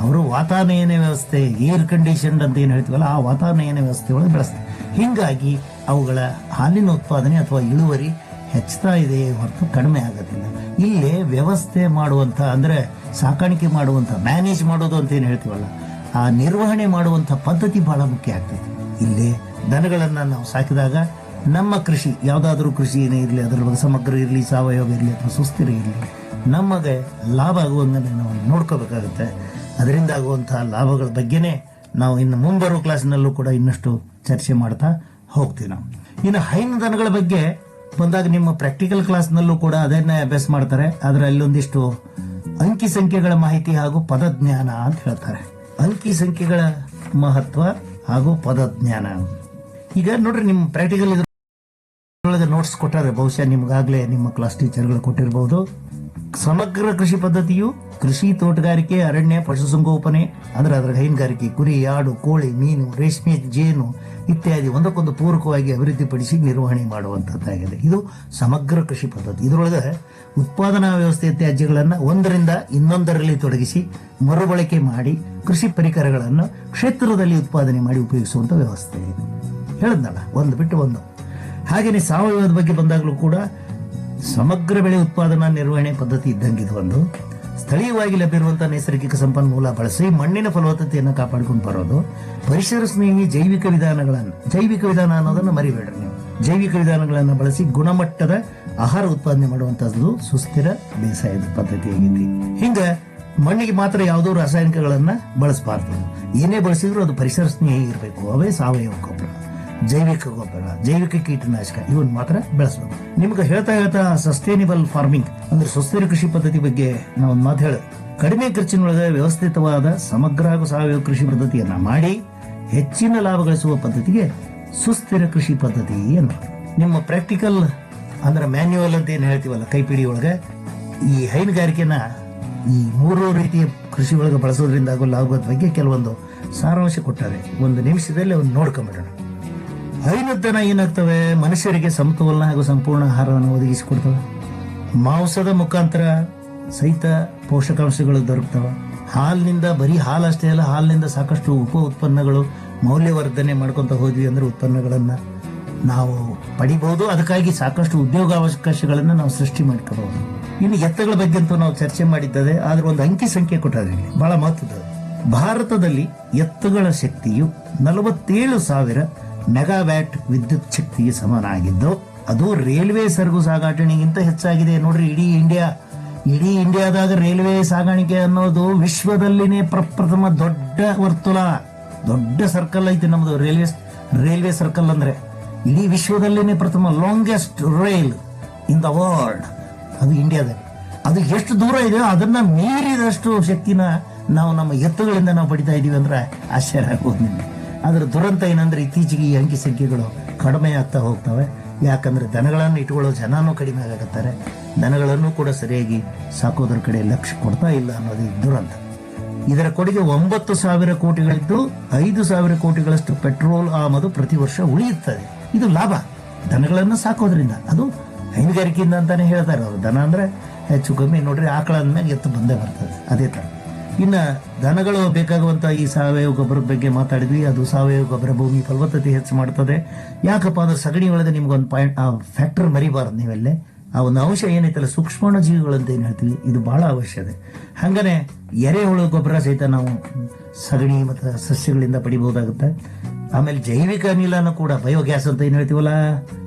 ಅವರು ವಾತಾವರಣ ವ್ಯವಸ್ಥೆ, ಏರ್ ಕಂಡೀಷನ್ ಅಂತ ಏನ್ ಹೇಳ್ತೀವಲ್ಲ ಆ ವಾತಾವರಣ ವ್ಯವಸ್ಥೆ ಒಳಗೆ ಬೆಳೆಸ್ತಾರೆ. ಹಿಂಗಾಗಿ ಅವುಗಳ ಹಾಲಿನ ಉತ್ಪಾದನೆ ಅಥವಾ ಇಳುವರಿ ಹೆಚ್ಚುತ್ತಾ ಇದೆ ಹೊರತು ಕಡಿಮೆ ಆಗೋದಿಲ್ಲ. ಇಲ್ಲೇ ವ್ಯವಸ್ಥೆ ಮಾಡುವಂತ ಅಂದ್ರೆ ಸಾಕಾಣಿಕೆ ಮಾಡುವಂತ, ಮ್ಯಾನೇಜ್ ಮಾಡೋದು ಅಂತ ಏನ್ ಹೇಳ್ತೀವಲ್ಲ ಆ ನಿರ್ವಹಣೆ ಮಾಡುವಂತ ಪದ್ಧತಿ ಬಹಳ ಮುಖ್ಯ ಆಗ್ತೈತಿ. ಇಲ್ಲಿ ದನಗಳನ್ನ ನಾವು ಸಾಕಿದಾಗ ನಮ್ಮ ಕೃಷಿ, ಯಾವುದಾದ್ರೂ ಕೃಷಿ ಏನೇ ಇರಲಿ, ಅದರ ಬಗ್ಗೆ ಸಮಗ್ರ ಇರಲಿ, ಸಾವಯವ ಇರಲಿ ಅಥವಾ ಸುಸ್ಥಿರ ಇರಲಿ, ನಮಗೆ ಲಾಭ ಆಗುವಂಗೆ ನಾವು ನೋಡ್ಕೋಬೇಕಾಗುತ್ತೆ. ಅದರಿಂದ ಆಗುವಂತಹ ಲಾಭಗಳ ಬಗ್ಗೆನೇ ನಾವು ಇನ್ನು ಮುಂಬರುವ ಕ್ಲಾಸ್ನಲ್ಲೂ ಕೂಡ ಇನ್ನಷ್ಟು ಚರ್ಚೆ ಮಾಡ್ತಾ ಹೋಗ್ತೀವಿ. ನಾವು ಇನ್ನು ಹೈನು ದನಗಳ ಬಗ್ಗೆ ಬಂದಾಗ ನಿಮ್ಮ ಪ್ರಾಕ್ಟಿಕಲ್ ಕ್ಲಾಸ್ನಲ್ಲೂ ಕೂಡ ಅದನ್ನೇ ಅಭ್ಯಾಸ ಮಾಡ್ತಾರೆ. ಆದ್ರೆ ಅಲ್ಲೊಂದಿಷ್ಟು ಅಂಕಿ ಸಂಖ್ಯೆಗಳ ಮಾಹಿತಿ ಹಾಗೂ ಪದಜ್ಞಾನ ಅಂತ ಹೇಳ್ತಾರೆ. ಅಂಕಿ ಸಂಖ್ಯೆಗಳ ಮಹತ್ವ ಹಾಗೂ ಪದಜ್ಞಾನ. ಈಗ ನೋಡ್ರಿ, ನಿಮ್ಮ ಪ್ರಾಕ್ಟಿಕಲ್ ಇದ್ರೊಳಗೆ ನೋಟ್ಸ್ ಕೊಟ್ಟಾರೆ, ಬಹುಶಃ ನಿಮ್ಗಾಗ್ಲೇ ನಿಮ್ಮ ಕ್ಲಾಸ್ ಟೀಚರ್ಗಳು ಕೊಟ್ಟಿರಬಹುದು. ಸಮಗ್ರ ಕೃಷಿ ಪದ್ಧತಿಯು ಕೃಷಿ, ತೋಟಗಾರಿಕೆ, ಅರಣ್ಯ, ಪಶುಸಂಗೋಪನೆ ಅಂದ್ರೆ ಅದರ ಹೈನುಗಾರಿಕೆ, ಕುರಿ, ಆಡು, ಕೋಳಿ, ಮೀನು, ರೇಷ್ಮೆ, ಜೇನು ಇತ್ಯಾದಿ ಒಂದಕ್ಕೊಂದು ಪೂರಕವಾಗಿ ಅಭಿವೃದ್ಧಿಪಡಿಸಿ ನಿರ್ವಹಣೆ ಮಾಡುವಂತದ್ದಾಗಿದೆ. ಇದು ಸಮಗ್ರ ಕೃಷಿ ಪದ್ಧತಿ. ಇದರೊಳಗೆ ಉತ್ಪಾದನಾ ವ್ಯವಸ್ಥೆಯ ತ್ಯಾಜ್ಯಗಳನ್ನು ಒಂದರಿಂದ ಇನ್ನೊಂದರಲ್ಲಿ ತೊಡಗಿಸಿ ಮರುಬಳಕೆ ಮಾಡಿ ಕೃಷಿ ಪರಿಕರಗಳನ್ನು ಕ್ಷೇತ್ರದಲ್ಲಿ ಉತ್ಪಾದನೆ ಮಾಡಿ ಉಪಯೋಗಿಸುವಂತ ವ್ಯವಸ್ಥೆ ಇದೆ. ಹೇಳಿದ್ನಲ್ಲ, ಒಂದು ಬಿಟ್ಟು ಒಂದು. ಹಾಗೆಯೇ ಸಾವಯವದ ಬಗ್ಗೆ ಬಂದಾಗಲೂ ಕೂಡ ಸಮಗ್ರ ಬೆಳೆ ಉತ್ಪಾದನಾ ನಿರ್ವಹಣೆ ಪದ್ಧತಿ ಇದ್ದಂಗೆ ಇದು ಒಂದು. ಸ್ಥಳೀಯವಾಗಿ ಲಭ್ಯವಿರುವಂತಹ ನೈಸರ್ಗಿಕ ಸಂಪನ್ಮೂಲ ಬಳಸಿ ಮಣ್ಣಿನ ಫಲವತ್ತತೆಯನ್ನು ಕಾಪಾಡಿಕೊಂಡು ಬರೋದು. ಪರಿಸರ ಸ್ನೇಹಿ ಜೈವಿಕ ವಿಧಾನ ಅನ್ನೋದನ್ನು ಮರಿಬೇಡ್ರಿ ನೀವು. ಜೈವಿಕ ವಿಧಾನಗಳನ್ನು ಬಳಸಿ ಗುಣಮಟ್ಟದ ಆಹಾರ ಉತ್ಪಾದನೆ ಮಾಡುವಂತದ್ದು ಸುಸ್ಥಿರ ಬೇಸಾಯದ ಪದ್ಧತಿಯಾಗಿದೆ. ಹಿಂಗ ಮಣ್ಣಿಗೆ ಮಾತ್ರ ಯಾವುದೋ ರಾಸಾಯನಿಕಗಳನ್ನ ಬಳಸಬಾರ್ದು. ಏನೇ ಬಳಸಿದ್ರು ಅದು ಪರಿಸರ ಸ್ನೇಹಿ ಇರಬೇಕು. ಅವೇ ಸಾವಯವ ಗೊಬ್ಬರ, ಜೈವಿಕ ಗೊಬ್ಬರ, ಜೈವಿಕ ಕೀಟನಾಶಕ ಇವನ್ ಮಾತ್ರ ಬೆಳೆಸಬೇಕು. ನಿಮ್ಗೆ ಹೇಳ್ತಾ ಸಸ್ಟೈನೇಬಲ್ ಫಾರ್ಮಿಂಗ್ ಅಂದ್ರೆ ಸುಸ್ಥಿರ ಕೃಷಿ ಪದ್ಧತಿ ಬಗ್ಗೆ ನಾವು ಒಂದು ಮಾತು ಹೇಳ. ಕಡಿಮೆ ಖರ್ಚಿನೊಳಗೆ ವ್ಯವಸ್ಥಿತವಾದ ಸಮಗ್ರ ಹಾಗೂ ಸಾವಯವ ಕೃಷಿ ಪದ್ಧತಿಯನ್ನ ಮಾಡಿ ಹೆಚ್ಚಿನ ಲಾಭ ಗಳಿಸುವ ಪದ್ಧತಿಗೆ ಸುಸ್ಥಿರ ಕೃಷಿ ಪದ್ಧತಿ ಏನು. ನಿಮ್ಮ ಪ್ರಾಕ್ಟಿಕಲ್ ಅಂದ್ರೆ ಮ್ಯಾನ್ಯುವಲ್ ಅಂತ ಏನ್ ಹೇಳ್ತೀವಲ್ಲ, ಕೈಪಿಡಿ ಒಳಗೆ ಈ ಹೈನುಗಾರಿಕೆನ ಈ 3 ರೀತಿಯ ಕೃಷಿ ಒಳಗೆ ಬಳಸೋದ್ರಿಂದ ಆಗೋ ಲಾಭದ ಬಗ್ಗೆ ಕೆಲವೊಂದು ಸಾರಾಂಶ ಕೊಟ್ಟಾರೆ. ಒಂದು ನಿಮಿಷದಲ್ಲಿ ಅವ್ನು ನೋಡ್ಕೊಂಡ್ಬಿಡೋಣ. ಹೈನುದನ ಏನಾಗ್ತವೆ, ಮನುಷ್ಯರಿಗೆ ಸಮತೋಲನ ಹಾಗೂ ಸಂಪೂರ್ಣ ಆಹಾರವನ್ನು ಒದಗಿಸಿಕೊಡ್ತವೆ. ಮಾಂಸದ ಮುಖಾಂತರ ಸಹಿತ ಪೋಷಕಾಂಶಗಳು ದೊರಕ್ತವೆ. ಹಾಲಿನಿಂದ ಬರೀ ಹಾಲು ಅಷ್ಟೇ ಅಲ್ಲ, ಹಾಲಿನಿಂದ ಸಾಕಷ್ಟು ಉಪ ಉತ್ಪನ್ನಗಳು ಮೌಲ್ಯವರ್ಧನೆ ಮಾಡ್ಕೊಂತ ಹೋದ್ವಿ ಅಂದ್ರೆ ಉತ್ಪನ್ನಗಳನ್ನ ನಾವು ಪಡಿಬಹುದು. ಅದಕ್ಕಾಗಿ ಸಾಕಷ್ಟು ಉದ್ಯೋಗಾವಕಾಶಗಳನ್ನು ನಾವು ಸೃಷ್ಟಿ ಮಾಡ್ಕೋಬಹುದು. ಇನ್ನು ಎತ್ತುಗಳ ಬಗ್ಗೆ ಅಂತೂ ನಾವು ಚರ್ಚೆ ಮಾಡಿದ್ದೇವೆ. ಆದ್ರೆ ಒಂದು ಅಂಕಿ ಸಂಖ್ಯೆ ಕೊಟ್ಟಾರೆ, ಬಹಳ ಮಹತ್ವದ. ಭಾರತದಲ್ಲಿ ಎತ್ತುಗಳ ಶಕ್ತಿಯು 47,000 ಮೆಗಾವ್ಯಾಟ್ ವಿದ್ಯುತ್ ಶಕ್ತಿಗೆ ಸಮನಾಗಿದ್ದು ಅದು ರೈಲ್ವೆ ಸರಕು ಸಾಗಾಟಣೆಗಿಂತ ಹೆಚ್ಚಾಗಿದೆ. ನೋಡ್ರಿ, ಇಡೀ ಇಂಡಿಯಾದಾಗ ರೈಲ್ವೆ ಸಾಗಾಣಿಕೆ ಅನ್ನೋದು ವಿಶ್ವದಲ್ಲಿನೇ ಪ್ರಪ್ರಥಮ ದೊಡ್ಡ ವರ್ತುಲ, ದೊಡ್ಡ ಸರ್ಕಲ್ ಐತಿ ನಮ್ದು. ರೈಲ್ವೆ ಸರ್ಕಲ್ ಅಂದ್ರೆ ಇಡೀ ವಿಶ್ವದಲ್ಲಿನೇ ಪ್ರಥಮ longest rail in the world ಅದು ಇಂಡಿಯಾದಲ್ಲಿ. ಅದು ಎಷ್ಟು ದೂರ ಇದೆ, ಅದನ್ನ ಮೀರಿದಷ್ಟು ಶಕ್ತಿನ ನಾವು ನಮ್ಮ ಎತ್ತುಗಳಿಂದ ನಾವು ಪಡಿತಾ ಇದೀವಿ ಅಂದ್ರೆ ಆಶ್ಚರ್ಯ ಆಗೋದು. ಅದರ ದುರಂತ ಏನಂದ್ರೆ ಇತ್ತೀಚೆಗೆ ಈ ಅಂಕಿ ಸಂಖ್ಯೆಗಳು ಕಡಿಮೆ ಆಗ್ತಾ ಹೋಗ್ತವೆ. ಯಾಕಂದ್ರೆ ದನಗಳನ್ನು ಇಟ್ಕೊಳ್ಳೋ ಜನನೂ ಕಡಿಮೆ ಆಗತ್ತಾರೆ. ದನಗಳನ್ನು ಕೂಡ ಸರಿಯಾಗಿ ಸಾಕೋದ್ರ ಕಡೆ ಲಕ್ಷ್ಯ ಕೊಡ್ತಾ ಇಲ್ಲ ಅನ್ನೋದು ದುರಂತ. ಇದರ ಕೊಡುಗೆ 9,000 ಕೋಟಿಗಳಿದ್ದು 5,000 ಕೋಟಿಗಳಷ್ಟು ಪೆಟ್ರೋಲ್ ಆಮದು ಪ್ರತಿ ವರ್ಷ ಉಳಿಯುತ್ತದೆ. ಇದು ಲಾಭ ದನಗಳನ್ನು ಸಾಕೋದ್ರಿಂದ. ಅದು ಹೈನುಗಾರಿಕೆಯಿಂದ ಅಂತಾನೆ ಹೇಳ್ತಾರೆ ಅವರು. ದನ ಅಂದ್ರೆ ಹೆಚ್ಚು ಕಮ್ಮಿ ನೋಡ್ರಿ, ಆಕಳ ಅಂದ್ಮೇಲೆ ಎತ್ತು ಬಂದೇ ಬರ್ತದೆ. ಅದೇ ತರ ಇನ್ನ ದನಗಳು ಬೇಕಾಗುವಂತ ಈ ಸಾವಯವ ಗೊಬ್ಬರದ ಬಗ್ಗೆ ಮಾತಾಡಿದ್ವಿ. ಅದು ಸಾವಯವ ಗೊಬ್ಬರ ಭೂಮಿ ಫಲವತ್ತತೆ ಹೆಚ್ಚು ಮಾಡ್ತದೆ. ಯಾಕಪ್ಪ ಅಂದ್ರೆ ಸಗಣಿ ಒಳಗೆ ನಿಮ್ಗೊಂದು ಪಾಯಿಂಟ್ ಫ್ಯಾಕ್ಟರ್ ಮರಿಬಾರ್ದು ನೀವೆಲ್ಲೇ. ಆ ಒಂದು ಅಂಶ ಏನೈತಲ್ಲ, ಸೂಕ್ಷ್ಮಾಣು ಜೀವಿಗಳಂತ ಏನ್ ಹೇಳ್ತೀವಿ, ಇದು ಬಹಳ ಅವಶ್ಯ ಇದೆ. ಹಂಗನೆ ಎರೆಹುಳು ಗೊಬ್ಬರ ಸಹಿತ ನಾವು ಸಗಣಿ ಮತ್ತು ಸಸ್ಯಗಳಿಂದ ಪಡಿಬಹುದಾಗುತ್ತೆ. ಆಮೇಲೆ ಜೈವಿಕ ಅನಿಲನ ಕೂಡ, ಬಯೋಗ್ಯಾಸ್ ಅಂತ ಏನ್ ಹೇಳ್ತೀವಲ್ಲ,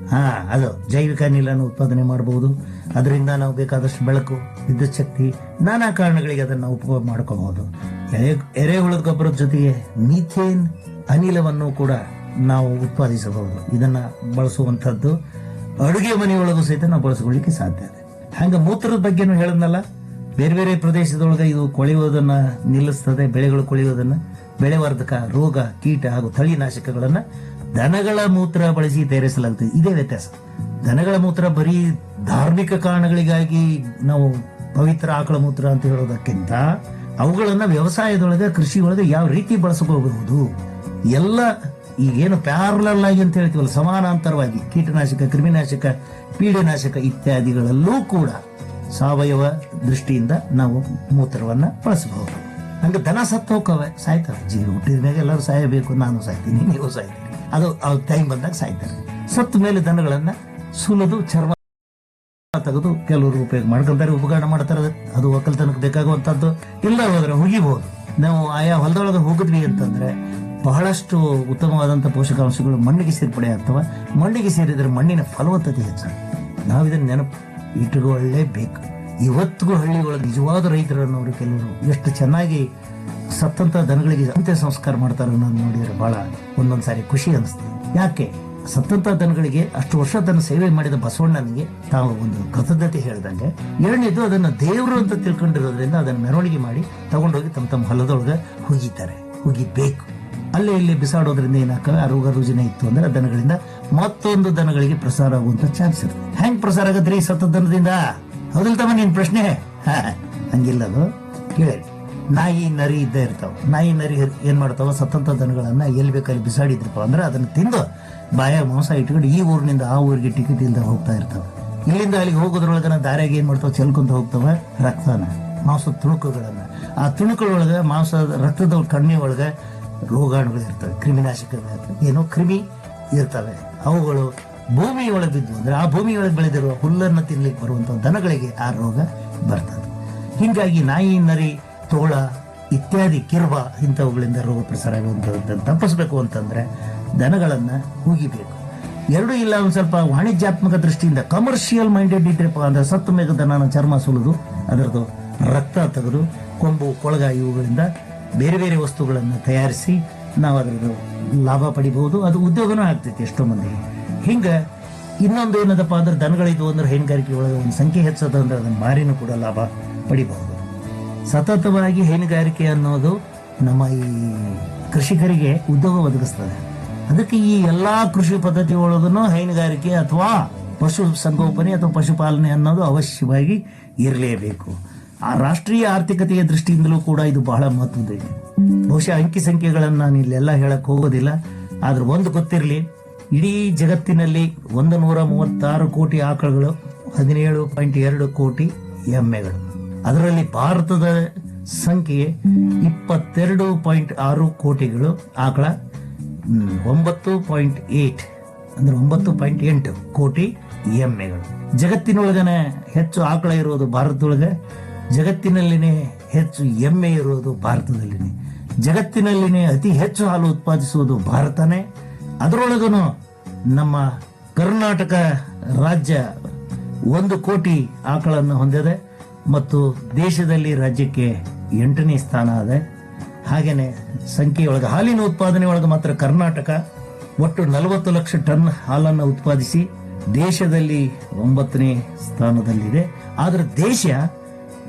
ಅದು ಜೈವಿಕ ಅನಿಲನ ಉತ್ಪಾದನೆ ಮಾಡಬಹುದು. ಅದರಿಂದ ನಾವು ಬೇಕಾದಷ್ಟು ಬೆಳಕು, ವಿದ್ಯುತ್ ಶಕ್ತಿ, ನಾನಾ ಕಾರಣಗಳಿಗೆ ಅದನ್ನು ಉಪಯೋಗ ಮಾಡ್ಕೋಬಹುದು. ಎರೆಹುಳದ ಗೊಬ್ಬರದ ಜೊತೆಗೆ ಮೀಥೇನ್ ಅನಿಲವನ್ನು ಕೂಡ ನಾವು ಉತ್ಪಾದಿಸಬಹುದು. ಇದನ್ನ ಬಳಸುವಂತದ್ದು ಅಡುಗೆ ಮನೆಯೊಳಗೂ ಸಹಿತ ನಾವು ಬಳಸ್ಕೊಳ್ಳಿಕ್ಕೆ ಸಾಧ್ಯ ಇದೆ. ಹಂಗ ಮೂತ್ರದ ಬಗ್ಗೆನೂ ಹೇಳದ್ನಲ್ಲ, ಬೇರೆ ಬೇರೆ ಪ್ರದೇಶದೊಳಗೆ ಇದು ಕೊಳೆಯುವುದನ್ನ ನಿಲ್ಲಿಸ್ತದೆ, ಬೆಳೆಗಳು ಕೊಳೆಯುವುದನ್ನ. ಬೆಳೆವರ್ಧಕ, ರೋಗ, ಕೀಟ ಹಾಗೂ ತಳಿನಾಶಕಗಳನ್ನ ದನಗಳ ಮೂತ್ರ ಬಳಸಿ ತಯಾರಿಸಲಾಗುತ್ತದೆ. ಇದೇ ವ್ಯತ್ಯಾಸ. ದನಗಳ ಮೂತ್ರ ಬರೀ ಧಾರ್ಮಿಕ ಕಾರಣಗಳಿಗಾಗಿ ನಾವು ಪವಿತ್ರ ಆಕಳ ಮೂತ್ರ ಅಂತ ಹೇಳೋದಕ್ಕಿಂತ ಅವುಗಳನ್ನ ವ್ಯವಸಾಯದೊಳಗೆ, ಕೃಷಿಯೊಳಗೆ ಯಾವ ರೀತಿ ಬಳಸ್ಕೋಬಹುದು ಎಲ್ಲ ಈಗೇನು ಪ್ಯಾರಲಲ್ ಆಗಿ ಅಂತ ಹೇಳ್ತೀವಲ್ಲ, ಸಮಾನಾಂತರವಾಗಿ ಕೀಟನಾಶಕ, ಕ್ರಿಮಿನಾಶಕ, ಪೀಡೆನಾಶಕ ಇತ್ಯಾದಿಗಳಲ್ಲೂ ಕೂಡ ಸಾವಯವ ದೃಷ್ಟಿಯಿಂದ ನಾವು ಮೂತ್ರವನ್ನ ಬಳಸಬಹುದು. ಹಂಗ ದನ ಸತ್ತು ಹೋಗವೆ, ಸಾಯ್ತಾರೆ. ಜೀವ ಹುಟ್ಟಿದ ಮೇಲೆ ಎಲ್ಲರೂ ಸಾಯಬೇಕು, ನಾನು ಸಾಯ್ತೀನಿ, ನೀವು ಸಾಯ್ತೀನಿ. ಅದು ಟೈಮ್ ಬಂದಾಗ ಸಾಯ್ತಾರೆ. ಸತ್ತ ಮೇಲೆ ದನಗಳನ್ನ ಸುಲಿದು ಚರ್ಮ ತೆಗೆದು ಕೆಲವರು ಉಪಯೋಗ ಮಾಡ್ಕೊಂತಾರೆ, ಉಪಕರಣ ಮಾಡ್ತಾರೆ. ಅದು ಒಕ್ಕಲ್ತನಕ್ಕೆ ಬೇಕಾಗುವಂತದ್ದು. ಇಲ್ಲ ಹೋದ್ರೆ ಹುಗಿಬಹುದು. ನಾವು ಆಯಾ ಹೊಲದೊಳಗೆ ಹೋಗಿದ್ವಿ ಅಂತಂದ್ರೆ ಬಹಳಷ್ಟು ಉತ್ತಮವಾದಂತಹ ಪೋಷಕಾಂಶಗಳು ಮಣ್ಣಿಗೆ ಸೇರ್ಪಡೆ ಆಗ್ತವೆ. ಮಣ್ಣಿಗೆ ಸೇರಿದ್ರೆ ಮಣ್ಣಿನ ಫಲವತ್ತತೆ ಹೆಚ್ಚಾಗುತ್ತೆ. ನಾವಿದನ್ನ ನೆನಪು ಇಟ್ಟುಕೊಳ್ಳೇಬೇಕು. ಇವತ್ತಿಗೂ ಹಳ್ಳಿ ಒಳಗೆ ನಿಜವಾದ ರೈತರನ್ನವರು ಕೆಲವರು ಎಷ್ಟು ಚೆನ್ನಾಗಿ ಸತ್ತಂತ ದನಗಳಿಗೆ ಅಂತ್ಯ ಸಂಸ್ಕಾರ ಮಾಡ್ತಾರೆ ಅನ್ನೋದು ನೋಡಿದ್ರೆ ಬಹಳ ಒಂದೊಂದ್ಸಾರಿ ಖುಷಿ ಅನಿಸ್ತದೆ. ಯಾಕೆ ಸತ್ತಂತ ದನಗಳಿಗೆ ಅಷ್ಟು ವರ್ಷ ತನ್ನ ಸೇವೆ ಮಾಡಿದ ಬಸವಣ್ಣನಿಗೆ ತಾವು ಒಂದು ಕೃತಜ್ಞತೆ ಹೇಳ್ದಂಗೆ, ಎರಡನೇದು ಅದನ್ನ ದೇವರು ಅಂತ ತಿಳ್ಕೊಂಡಿರೋದ್ರಿಂದ ಅದನ್ನ ಮೆರವಣಿಗೆ ಮಾಡಿ ತಗೊಂಡೋಗಿ ತಮ್ಮ ಹೊಲದೊಳಗೆ ಹುಗಿತಾರೆ. ಹುಗಿಬೇಕು. ಅಲ್ಲೇ ಇಲ್ಲಿ ಬಿಸಾಡೋದ್ರಿಂದ ಏನಾಗ್ತವೆ, ಆ ರೋಗ ರುಜಿನ ಇತ್ತು ಅಂದ್ರೆ ದನಗಳಿಂದ ಮತ್ತೊಂದು ದನಗಳಿಗೆ ಪ್ರಸಾರ ಆಗುವಂತ ಚಾನ್ಸ್ ಇರುತ್ತೆ. ಹೆಂಗ್ ಪ್ರಸಾರ ಆಗದ್ರಿ ಸತ್ತ ದನದಿಂದ? ಹೌದಿಲ್ಲ ತಮ್ಮ ನಿನ್ ಪ್ರಶ್ನೆ? ಹಂಗಿಲ್ಲ ಅದು. ಕೇಳಿ, ನಾಯಿ ನರಿ ಇದ್ದೇ ಇರ್ತಾವ. ನಾಯಿ ನರಿ ಏನ್ ಮಾಡ್ತಾವ, ಸತ್ತಂತ ದನಗಳನ್ನ ಎಲ್ಲಿ ಬೇಕಲ್ಲಿ ಬಿಸಾಡಿದ್ರಪ್ಪ ಅಂದ್ರೆ ಅದನ್ನ ತಿಂದು ಬಾಯ ಮಾಂಸ ಇಟ್ಕೊಂಡು ಈ ಊರಿನಿಂದ ಆ ಊರಿಗೆ ಟಿಕೆಟ್ ಇಲ್ದ ಹೋಗ್ತಾ ಇರ್ತಾವ. ಇಲ್ಲಿಂದ ಅಲ್ಲಿಗೆ ಹೋಗೋದ್ರೊಳಗನ ದಾರ್ಯಾಗ ಏನ್ ಮಾಡ್ತಾವ, ಚೆಲ್ಕೊಂತ ಹೋಗ್ತಾವ ರಕ್ತನ, ಮಾಂಸದ ತುಣುಕುಗಳನ್ನ. ಆ ತುಣುಕುಗಳೊಳಗ ಮಾಂಸ ರಕ್ತದ ಕಣ್ಣಿ ಒಳಗ ರೋಗಾಣುಗಳು ಇರ್ತವೆ, ಕ್ರಿಮಿನಾಶಕಗಳು, ಏನೋ ಕ್ರಿಮಿ ಇರ್ತವೆ. ಅವುಗಳು ಭೂಮಿಯೊಳಗೆ ಬಿದ್ದು ಅಂದ್ರೆ ಆ ಭೂಮಿಯೊಳಗೆ ಬೆಳೆದಿರುವ ಹುಲ್ಲನ್ನು ತಿನ್ಲಿಕ್ಕೆ ಬರುವಂತ ದನಗಳಿಗೆ ಆ ರೋಗ ಬರ್ತದೆ. ಹೀಗಾಗಿ ನಾಯಿ ನರಿ ತೋಳ ಇತ್ಯಾದಿ ಕಿರ್ಬ ಇಂಥವುಗಳಿಂದ ರೋಗ ಪ್ರಸಾರ ಆಗುವಂಥದ್ದನ್ನು ತಪ್ಪಿಸ್ಬೇಕು ಅಂತಂದ್ರೆ ದನಗಳನ್ನ ಹುಗಿಬೇಕು. ಎರಡೂ ಇಲ್ಲ, ಒಂದ್ ಸ್ವಲ್ಪ ವಾಣಿಜ್ಯಾತ್ಮಕ ದೃಷ್ಟಿಯಿಂದ ಕಮರ್ಷಿಯಲ್ ಮೈಂಡೆಡ್ ಇಟ್ರಪ್ಪ ಅಂದ್ರೆ ಸತ್ತು ಮೇಘ ದನನ ಚರ್ಮ ಸುಲಿದು ಅದರದ್ದು ರಕ್ತ ತೆಗೆದು ಕೊಂಬು ಕೊಳಗ ಇವುಗಳಿಂದ ಬೇರೆ ಬೇರೆ ವಸ್ತುಗಳನ್ನು ತಯಾರಿಸಿ ನಾವು ಅದರದ್ದು ಲಾಭ ಪಡಿಬಹುದು. ಅದು ಉದ್ಯೋಗನೂ ಆಗ್ತೈತಿ ಎಷ್ಟೋ ಮಂದಿಗೆ. ಹಿಂಗ ಇನ್ನೊಂದು ಏನದಪ್ಪ ಅಂದ್ರೆ ದನಗಳಿದ್ವು ಅಂದ್ರೆ ಹೈನುಗಾರಿಕೆ ಒಳಗೆ ಒಂದು ಸಂಖ್ಯೆ ಹೆಚ್ಚದ ಅಂದ್ರೆ ಅದನ್ನ ಮಾರಿನೂ ಕೂಡ ಲಾಭ ಪಡಿಬಹುದು. ಸತತವಾಗಿ ಹೈನುಗಾರಿಕೆ ಅನ್ನೋದು ನಮ್ಮ ಈ ಕೃಷಿಕರಿಗೆ ಉದ್ಯೋಗ ಒದಗಿಸ್ತದೆ. ಅದಕ್ಕೆ ಈ ಎಲ್ಲಾ ಕೃಷಿ ಪದ್ಧತಿ ಒಳಗೂ ಹೈನುಗಾರಿಕೆ ಅಥವಾ ಪಶು ಸಂಗೋಪನೆ ಅಥವಾ ಪಶುಪಾಲನೆ ಅನ್ನೋದು ಅವಶ್ಯವಾಗಿ ಇರಲೇಬೇಕು. ಆ ರಾಷ್ಟ್ರೀಯ ಆರ್ಥಿಕತೆಯ ದೃಷ್ಟಿಯಿಂದಲೂ ಕೂಡ ಇದು ಬಹಳ ಮಹತ್ವದ. ಬಹುಶಃ ಅಂಕಿ ಸಂಖ್ಯೆಗಳನ್ನು ನಾನು ಇಲ್ಲೆಲ್ಲ ಹೇಳಕ್ ಹೋಗೋದಿಲ್ಲ. ಆದ್ರೆ ಒಂದು ಗೊತ್ತಿರಲಿ, ಇಡೀ ಜಗತ್ತಿನಲ್ಲಿ 136 ಕೋಟಿ ಆಕಳುಗಳು, 17.2 ಕೋಟಿ ಎಮ್ಮೆಗಳು. ಅದರಲ್ಲಿ ಭಾರತದ ಸಂಖ್ಯೆ 22.6 ಕೋಟಿಗಳು ಆಕಳ, 9.8 ಅಂದ್ರೆ 9.8 ಕೋಟಿ ಎಮ್ಮೆಗಳು. ಜಗತ್ತಿನೊಳಗನೆ ಹೆಚ್ಚು ಆಕಳ ಇರೋದು ಭಾರತದೊಳಗೆ, ಜಗತ್ತಿನಲ್ಲಿನೇ ಹೆಚ್ಚು ಎಮ್ಮೆ ಇರೋದು ಭಾರತದಲ್ಲಿನೇ, ಜಗತ್ತಿನಲ್ಲಿನೇ ಅತಿ ಹೆಚ್ಚು ಹಾಲು ಉತ್ಪಾದಿಸುವುದು ಭಾರತನೇ. ಅದರೊಳಗೂ ನಮ್ಮ ಕರ್ನಾಟಕ ರಾಜ್ಯ 1 ಕೋಟಿ ಆಕಳನ್ನು ಹೊಂದಿದೆ ಮತ್ತು ದೇಶದಲ್ಲಿ ರಾಜ್ಯಕ್ಕೆ 8ನೇ ಸ್ಥಾನ ಇದೆ. ಹಾಗೇನೆ ಸಂಖ್ಯೆಯೊಳಗೆ ಹಾಲಿನ ಉತ್ಪಾದನೆ ಒಳಗೆ ಮಾತ್ರ ಕರ್ನಾಟಕ ಒಟ್ಟು 40 ಲಕ್ಷ ಟನ್ ಹಾಲನ್ನು ಉತ್ಪಾದಿಸಿ ದೇಶದಲ್ಲಿ 9ನೇ ಸ್ಥಾನದಲ್ಲಿದೆ. ಆದ್ರೆ ದೇಶ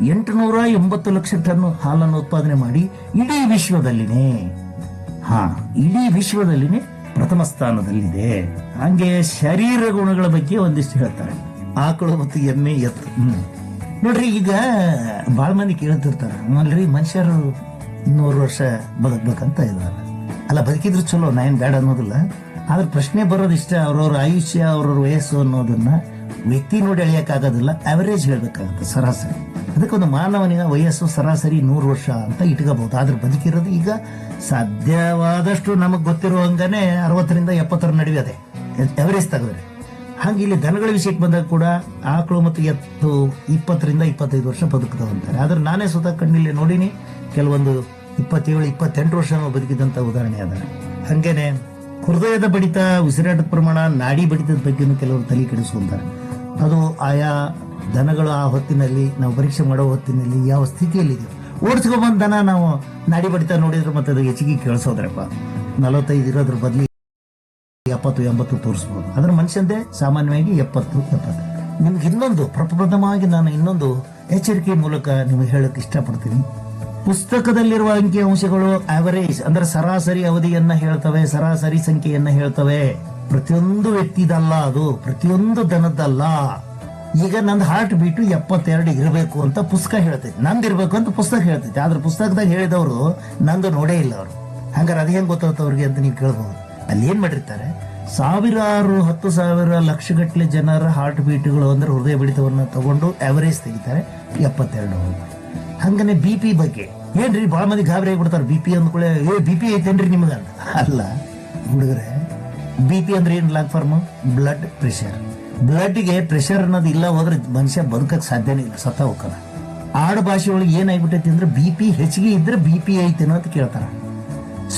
880 ಲಕ್ಷ ಟನ್ ಹಾಲನ್ನು ಉತ್ಪಾದನೆ ಮಾಡಿ ಇಡೀ ವಿಶ್ವದಲ್ಲಿನೇ ಪ್ರಥಮ ಸ್ಥಾನದಲ್ಲಿದೆ. ಹಂಗೆ ಶರೀರ ಗುಣಗಳ ಬಗ್ಗೆ ಒಂದಿಷ್ಟು ಹೇಳ್ತಾರೆ, ಆಕಳು ಮತ್ತು ಎಮ್ಮೆ ಎತ್ತು. ನೋಡ್ರಿ, ಈಗ ಬಹಳ ಮಂದಿ ಕೇಳ್ತಿರ್ತಾರ, ಅಲ್ರಿ ಮನುಷ್ಯರು 100 ವರ್ಷ ಬದುಕ್ಬೇಕಂತ ಇದಾರ. ಅಲ್ಲ, ಬದುಕಿದ್ರು ಚಲೋ, ನಾ ಏನ್ ಬೇಡ ಅನ್ನೋದಿಲ್ಲ. ಆದ್ರೆ ಪ್ರಶ್ನೆ ಬರೋದಿಷ್ಟ, ಅವ್ರವ್ರ ಆಯುಷ್ಯ ಅವ್ರವ್ರ ವಯಸ್ಸು ಅನ್ನೋದನ್ನ ವ್ಯಕ್ತಿ ನೋಡಿ ಅಳಿಯಕ್ಕಾಗೋದಿಲ್ಲ, ಅವರೇಜ್ ಹೇಳ್ಬೇಕಾಗತ್ತೆ, ಸರಾಸರಿ. ಅದಕ್ಕೊಂದು ಮಾನವನಿಗೆ ವಯಸ್ಸು ಸರಾಸರಿ 100 ವರ್ಷ ಅಂತ ಇಟ್ಕೋಬಹುದು. ಆದ್ರೆ ಬದುಕಿರೋದು ಈಗ ಸಾಧ್ಯವಾದಷ್ಟು ನಮಗ್ ಗೊತ್ತಿರೋ ಹಂಗಾನೆ 60ರಿಂದ 70 ನಡುವೆ ಅದೇ ಎವರೇಜ್ ತೆಗೆದ್ರೆ. ಹಂಗೆ ಇಲ್ಲಿ ದನಗಳ ವಿಷಯಕ್ಕೆ ಬಂದಾಗ ಕೂಡ ಆಕಳು ಮತ್ತು ಎತ್ತು 20ರಿಂದ 25 ವರ್ಷ ಬದುಕುತ್ತವಂತಾರೆ. ಆದ್ರೆ ನಾನೇ ಸ್ವತಃ ಕಣ್ಣಿಲ್ಲಿ ನೋಡಿನಿ, ಕೆಲವೊಂದು 27-28 ವರ್ಷ ಬದುಕಿದಂತ ಉದಾಹರಣೆ ಅದ. ಹಂಗೇನೆ ಹೃದಯದ ಬಡಿತ, ಉಸಿರಾಟದ ಪ್ರಮಾಣ, ನಾಡಿ ಬಡಿತದ ಬಗ್ಗೆನೂ ಕೆಲವರು ತಲೆ ಕೆಡಿಸ್ಕೊಂತಾರೆ. ಅದು ಆಯಾ ದನಗಳು ಆ ಹೊತ್ತಿನಲ್ಲಿ ನಾವು ಪರೀಕ್ಷೆ ಮಾಡೋ ಹೊತ್ತಿನಲ್ಲಿ ಯಾವ ಸ್ಥಿತಿಯಲ್ಲಿದೆ. ಓಡಿಸ್ಕೊಂಡ್ಬಂದ್ ದನ ನಾವು ನಾಡಿ ಬಡಿತ ನೋಡಿದ್ರೆ ಮತ್ತೆ ಅದು ಹೆಚ್ಚಿಗೆ ಕೇಳಿಸೋದ್ರಪ್ಪ. 45 ಇರೋದ್ರ ಬದಲಿ 70-80 ತೋರಿಸ್ಬೋದು. ಅದ್ರ ಮನುಷ್ಯಂದೇ ಸಾಮಾನ್ಯವಾಗಿ 70-70. ನಿಮ್ಗೆ ಇನ್ನೊಂದು ಪ್ರಪ್ರಥಮವಾಗಿ ನಾನು ಇನ್ನೊಂದು ಎಚ್ಚರಿಕೆ ಮೂಲಕ ನಿಮಗೆ ಹೇಳಕ್ ಇಷ್ಟಪಡ್ತೀನಿ. ಪುಸ್ತಕದಲ್ಲಿರುವ ಅಂಕಿ ಅಂಶಗಳು ಆವರೇಜ್ ಅಂದ್ರೆ ಸರಾಸರಿ ಅವಧಿಯನ್ನ ಹೇಳ್ತವೆ, ಸರಾಸರಿ ಸಂಖ್ಯೆಯನ್ನ ಹೇಳ್ತವೆ. ಪ್ರತಿಯೊಂದು ವ್ಯಕ್ತಿದಲ್ಲ, ಅದು ಪ್ರತಿಯೊಂದು ದನದ್ದಲ್ಲ. ಈಗ ನಂದು ಹಾರ್ಟ್ ಬೀಟು 72 ಇರಬೇಕು ಅಂತ ಪುಸ್ತಕ ಹೇಳ್ತೈತಿ, ನಂದು ಇರ್ಬೇಕು ಅಂತ ಪುಸ್ತಕ ಹೇಳ್ತೈತಿ. ಆದ್ರೆ ಪುಸ್ತಕದಾಗ ಹೇಳಿದವರು ನಂದು ನೋಡೇ ಇಲ್ಲ ಅವರು. ಹಂಗಾರೆ ಅದ್ ಹೆಂಗ್ ಗೊತ್ತಾಗ್ತ ಅವ್ರಿಗೆ ಅಂತ ನೀವು ಕೇಳಬಹುದು. ಅಲ್ಲಿ ಏನ್ ಮಾಡಿರ್ತಾರೆ, ಸಾವಿರಾರು 10,000 ಲಕ್ಷಗಟ್ಟಲೆ ಜನರ ಹಾರ್ಟ್ ಬೀಟ್ಗಳು ಅಂದ್ರೆ ಹೃದಯ ಬಡಿತವನ್ನ ತಗೊಂಡು ಆವರೇಜ್ ತೆಗಿತಾರೆ 72. ಹಂಗನೆ BP ಬಗ್ಗೆ ಏನ್ರಿ ಬಹಳ ಮಂದಿ ಗಾಬರಿ ಆಗಿಬಿಡ್ತಾರೆ. BP ಅಂದ್ಕೊಳ್ಳೆ BP ಐತೇನ್ರಿ ನಿಮ್ಗಂತ. ಅಲ್ಲ ಹುಡುಗರೆ, BP ಅಂದ್ರೆ ಏನ್ ಲಾಂಗ್ ಫಾರ್ಮ್ ಬ್ಲಡ್ ಪ್ರೆಷರ್. ಬ್ಲಡ್ಗೆ ಪ್ರೆಷರ್ ಅನ್ನೋದು ಇಲ್ಲ ಹೋದ್ರೆ ಮನುಷ್ಯ ಬದುಕಕ್ ಸಾಧ್ಯನೇ ಇಲ್ಲ, ಸತ್ತ ಹೋಗ್ತಾನ. ಆಡು ಭಾಷೆ ಒಳಗೆ ಏನಾಗ್ಬಿಟ್ಟೈತಿ ಅಂದ್ರೆ BP ಹೆಚ್ಚಿಗೆ ಇದ್ರೆ BP ಐತೇನೋ ಅಂತ ಕೇಳ್ತಾರ.